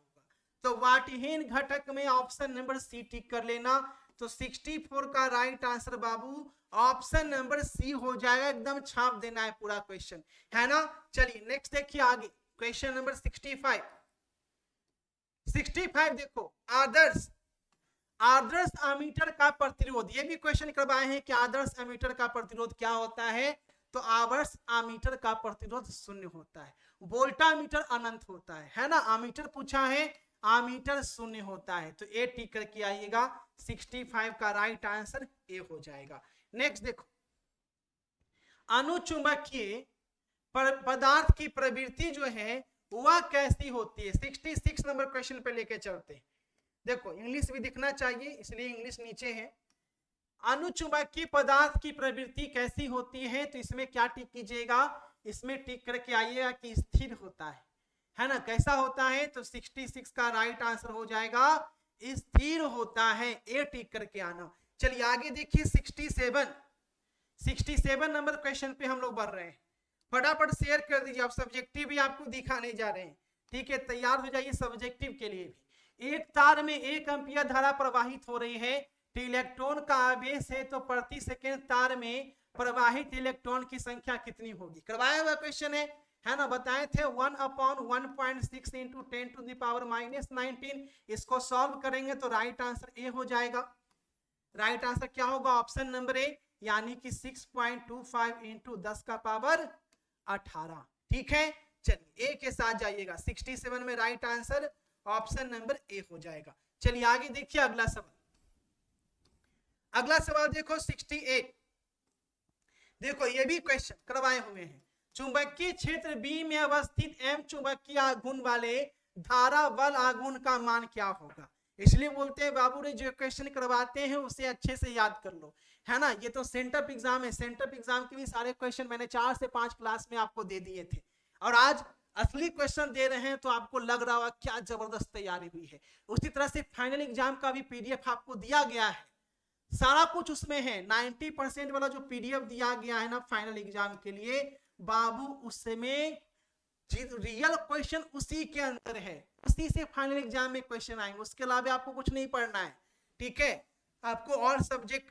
तो वाटहीन घटक में ऑप्शन नंबर सी टिक कर लेना। तो 64 का राइट आंसर बाबू ऑप्शन नंबर सी हो जाएगा, एकदम छाप देना है पूरा क्वेश्चन, है ना। चलिए नेक्स्ट देखिए आगे क्वेश्चन नंबर 65। 65 देखो आदर्श आदर्श एमीटर का प्रतिरोध, ये भी क्वेश्चन करवाए हैं कि आदर्श एमीटर का प्रतिरोध क्या होता है? तो आदर्श एमीटर का प्रतिरोध शून्य होता है। वोल्टामीटर अनंत होता है ना। एमीटर पूछा है, एमीटर शून्य होता है। तो ए टिक करके आइएगा, 65 का राइट आंसर ए हो जाएगा। नेक्स्ट देखो अनुचुंबकीय पदार्थ की प्रवृत्ति जो है वह कैसी होती है? 66 नंबर क्वेश्चन पे लेके चलते हैं। देखो इंग्लिश भी दिखना चाहिए इसलिए इंग्लिश नीचे है। अनुचुंबकीय पदार्थ की प्रवृत्ति कैसी होती है? तो इसमें क्या टिक कीजिएगा, इसमें टिक करके आइएगा कि स्थिर होता है ना। कैसा होता है? तो 66 का राइट आंसर हो जाएगा स्थिर होता है, ए टिक करके आना। चलिए आगे देखिए 67 नंबर क्वेश्चन पे हम लोग बढ़ रहे हैं। फटाफट शेयर कर दीजिए, आप सब्जेक्टिव भी आपको दिखाने जा रहे हैं। ठीक है, तैयार हो जाइए सब्जेक्टिव के लिए भी। एक तार में 1 एम्पीयर धारा प्रवाहित हो रही है, तो इलेक्ट्रॉन का आवेश है, तो प्रति सेकेंड तार में प्रवाहित इलेक्ट्रॉन की संख्या कितनी होगी? करवाया हुआ क्वेश्चन है ना। बताए थे 1/1.6 इंटू 10⁻⁻19। इसको सॉल्व करेंगे तो राइट आंसर ए हो जाएगा। राइट आंसर क्या होगा? ऑप्शन नंबर ए, यानी कि 6.25 इंटू 10 का पावर 18। ठीक है, चलिए ए के साथ जाइएगा। 67 में राइट आंसर ऑप्शन नंबर ए हो जाएगा। चलिए आगे देखिए अगला सवाल। अगला सवाल देखो 68। देखो ये भी क्वेश्चन करवाए हुए हैं। चुंबकीय क्षेत्र बी में अवस्थित एम चुंबकीय आघूर्ण वाले धारा बल आघूर्ण का मान क्या होगा? इसलिए बोलते हैं बाबू रे जो क्वेश्चन करवाते हैं उसे अच्छे से याद कर लो, है ना। ये तो सेंटअप एग्जाम है, सेंटअप एग्जाम के भी सारे क्वेश्चन मैंने 4 से 5 क्लास में आपको दे दिए थे, और आज असली क्वेश्चन दे रहे हैं तो आपको लग रहा होगा क्या जबरदस्त तैयारी हुई है। उसी तरह से फाइनल एग्जाम का भी पीडीएफ आपको दिया गया है, सारा कुछ उसमें है। 90% वाला जो पीडीएफ दिया गया है ना फाइनल एग्जाम के लिए बाबू, उसमें रियल क्वेश्चन उसी के अंदर है, उसी से फाइनल एग्जाम में क्वेश्चन आएंगे। उसके अलावा आपको कुछ नहीं पढ़ना है। ठीक है, आपको और सब्जेक्ट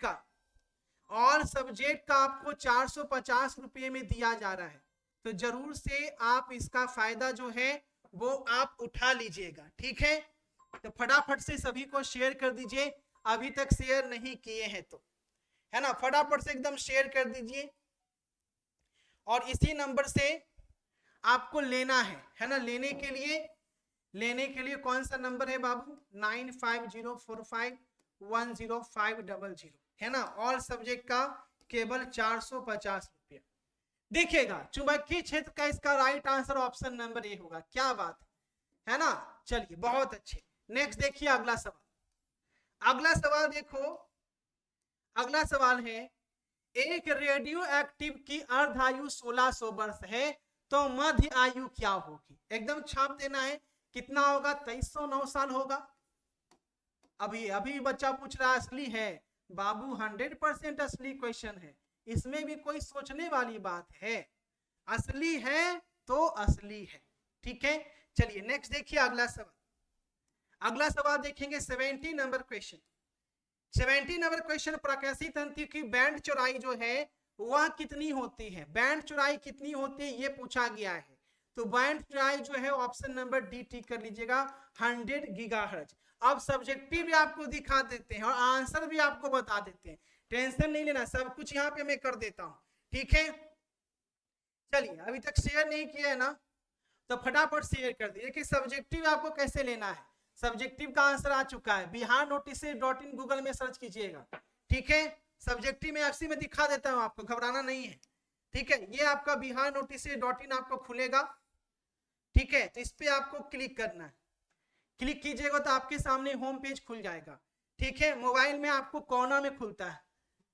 का आपको 450 रुपये में दिया जा रहा है, तो जरूर से आप इसका फायदा जो है वो आप उठा लीजिएगा। ठीक है, तो फटाफट से सभी को शेयर कर दीजिए, अभी तक शेयर नहीं किए हैं तो, है ना। फटाफट से एकदम शेयर कर दीजिए, और इसी नंबर से आपको लेना है ना। लेने के लिए कौन सा नंबर है बाबू? 9504510500, है ना। ऑल सब्जेक्ट का केवल 450 रुपया। देखिएगा चुंबकीय क्षेत्र का इसका राइट आंसर ऑप्शन नंबर ए होगा। क्या बात है ना। चलिए बहुत अच्छे। नेक्स्ट देखिए अगला सवाल। अगला सवाल देखो, अगला सवाल है एक रेडियो एक्टिव की अर्ध आयु 1600 वर्ष है, तो मध्य आयु क्या होगी? एकदम छाप देना है। कितना होगा? 2309 साल होगा। अभी बच्चा पूछ रहा असली है बाबू, 100% असली क्वेश्चन है, इसमें भी कोई सोचने वाली बात है? असली है तो असली है। ठीक है, चलिए नेक्स्ट देखिए अगला सवाल। अगला सवाल देखेंगे 70 नंबर क्वेश्चन। 70 नंबर क्वेश्चन, प्रकाशीय तंतु की बैंड चौड़ाई जो है वह कितनी होती है? बैंड चौड़ाई कितनी होती है ये पूछा गया है। तो बैंड ट्राई जो है ऑप्शन नंबर डी टिक कर लीजिएगा, 100 गीगाहर्ट्ज। अब सब्जेक्टिव भी आपको दिखा देते हैं और आंसर भी आपको बता देते हैं, टेंशन नहीं लेना, सब कुछ यहाँ पे मैं कर देता हूँ, ठीक है। चलिए अभी तक शेयर नहीं किया है ना, तो फटाफट शेयर कर दीजिए कि सब्जेक्टिव आपको कैसे लेना है। सब्जेक्टिव का आंसर आ चुका है, बिहार नोटिस.इन गूगल में सर्च कीजिएगा, ठीक है। सब्जेक्टिव में एक्सी में दिखा देता हूं, आपको घबराना नहीं है, ठीक है। ये आपका बिहार नोटिस.इन आपको खुलेगा, ठीक है। तो इस पे आपको क्लिक करना है, क्लिक कीजिएगा तो आपके सामने होम पेज खुल जाएगा, ठीक है। मोबाइल में आपको कॉर्नर में खुलता है,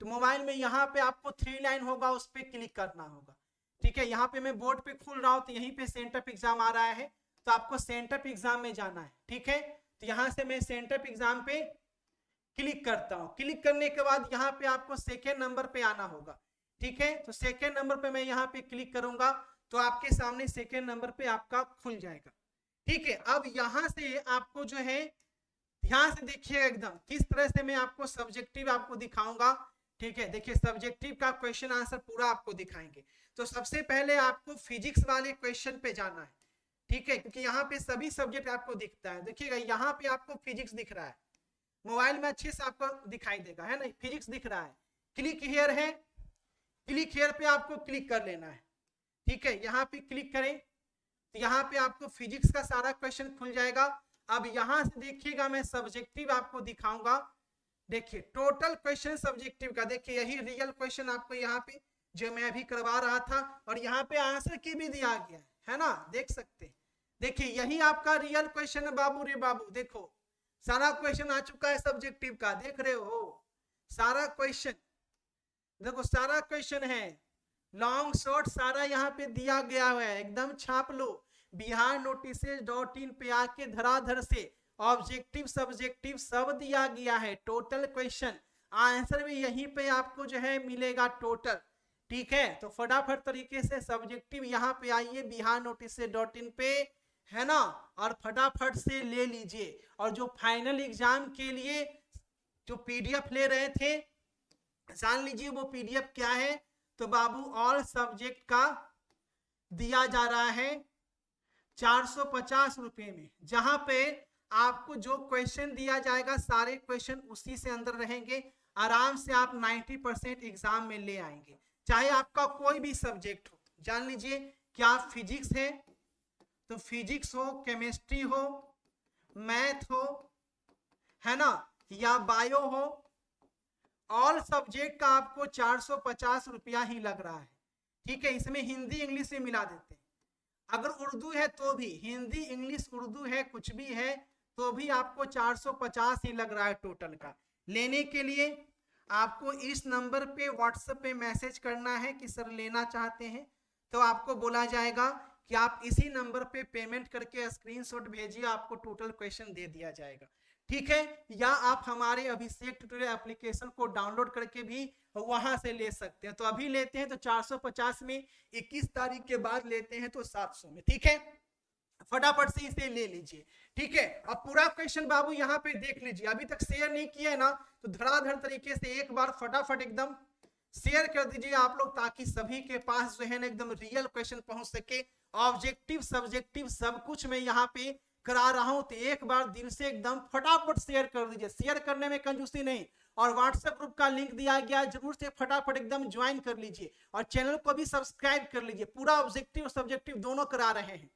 तो मोबाइल में यहाँ पे आपको 3 लाइन होगा, उस पर क्लिक करना होगा, ठीक है। यहाँ पे मैं बोर्ड पे खुल रहा हूँ, तो यहीं पे सेंटर एग्जाम आ रहा है, तो आपको सेंटर एग्जाम में जाना है, ठीक है। तो यहाँ से मैं सेंटर एग्जाम पे क्लिक करता हूँ, क्लिक करने के बाद यहाँ पे आपको सेकेंड नंबर पे आना होगा, ठीक है। तो सेकेंड नंबर पे मैं यहाँ पे क्लिक करूंगा तो आपके सामने सेकेंड नंबर पे आपका खुल जाएगा, ठीक है। अब यहाँ से आपको जो है ध्यान से देखिएगा एकदम, किस तरह से मैं आपको सब्जेक्टिव आपको दिखाऊंगा, ठीक है। देखिए सब्जेक्टिव का क्वेश्चन आंसर पूरा आपको दिखाएंगे। तो सबसे पहले आपको फिजिक्स वाले क्वेश्चन पे जाना है, ठीक है, क्योंकि यहाँ पे सभी सब्जेक्ट आपको दिखता है। देखिएगा यहाँ पे आपको फिजिक्स दिख रहा है, मोबाइल में अच्छे से आपको दिखाई देगा, है ना, फिजिक्स दिख रहा है। क्लिक हियर है, क्लिक हियर पे आपको क्लिक कर लेना है, ठीक है। यहाँ पे क्लिक करें तो यहाँ पे आपको फिजिक्स का सारा क्वेश्चन खुल जाएगा। अब यहाँ से देखिएगा मैं सब्जेक्टिव आपको दिखाऊंगा, देखिए टोटल क्वेश्चन सब्जेक्टिव का, देखिए यही रियल क्वेश्चन आपको यहाँ पे जो मैं अभी करवा रहा था, और यहाँ पे आंसर की भी दिया गया है ना, देख सकते हैं। देखिए यही आपका रियल क्वेश्चन है बाबू रे बाबू, देखो सारा क्वेश्चन आ चुका है सब्जेक्टिव का, देख रहे हो सारा क्वेश्चन, देखो सारा क्वेश्चन है, लॉन्ग शॉर्ट सारा यहाँ पे दिया गया है, एकदम छाप लो। बिहार नोटिस.इन पे आके धराधर से ऑब्जेक्टिव सब्जेक्टिव सब दिया गया है, टोटल क्वेश्चन आंसर भी यहीं पे आपको जो है मिलेगा टोटल, ठीक है। तो फटाफट तरीके से सब्जेक्टिव यहाँ पे आइए बिहार नोटिस.इन पे, है ना, और फटाफट से ले लीजिए। और जो फाइनल एग्जाम के लिए जो पीडीएफ ले रहे थे, जान लीजिए वो पीडीएफ क्या है। तो बाबू ऑल सब्जेक्ट का दिया जा रहा है 450 रुपए में, जहां पे आपको जो क्वेश्चन दिया जाएगा सारे क्वेश्चन उसी से अंदर रहेंगे, आराम से आप 90% एग्जाम में ले आएंगे, चाहे आपका कोई भी सब्जेक्ट हो। जान लीजिए क्या फिजिक्स है तो फिजिक्स हो, केमिस्ट्री हो, मैथ हो, है ना, या बायो हो, ऑल सब्जेक्ट का आपको 450 रुपया ही लग रहा है, ठीक है। इसमें हिंदी इंग्लिश भी मिला देते हैं, अगर उर्दू है तो भी, हिंदी इंग्लिश उर्दू है कुछ भी है तो भी आपको 450 ही लग रहा है टोटल का। लेने के लिए आपको इस नंबर पे व्हाट्सएप पे मैसेज करना है कि सर लेना चाहते हैं, तो आपको बोला जाएगा कि आप इसी नंबर पे पेमेंट करके स्क्रीनशॉट भेजिए, आपको टोटल क्वेश्चन दे दिया जाएगा, ठीक है। या आप हमारे अभिषेक ट्यूटोरियल एप्लीकेशन को डाउनलोड करके भी वहां से ले सकते हैं। तो अभी लेते हैं तो 450 में, 21 तारीख के बाद लेते हैं तो 700 में, ठीक है। फटाफट से इसे ले लीजिए, ठीक है। अब पूरा क्वेश्चन बाबू यहाँ पे देख लीजिए, अभी तक शेयर नहीं किया है ना, तो धड़ाधड़ तरीके से एक बार फटाफट एकदम शेयर कर दीजिए आप लोग, ताकि सभी के पास जो है ना एकदम रियल क्वेश्चन पहुंच सके। ऑब्जेक्टिव सब्जेक्टिव सब कुछ मैं यहाँ पे करा रहा हूं, तो एक बार दिल से एकदम फटाफट शेयर कर दीजिए, शेयर करने में कंजूसी नहीं। और व्हाट्सएप ग्रुप का लिंक दिया गया, जरूर से फटाफट एकदम ज्वाइन कर लीजिए, और चैनल को भी सब्सक्राइब कर लीजिए, पूरा ऑब्जेक्टिव सब्जेक्टिव दोनों करा रहे हैं।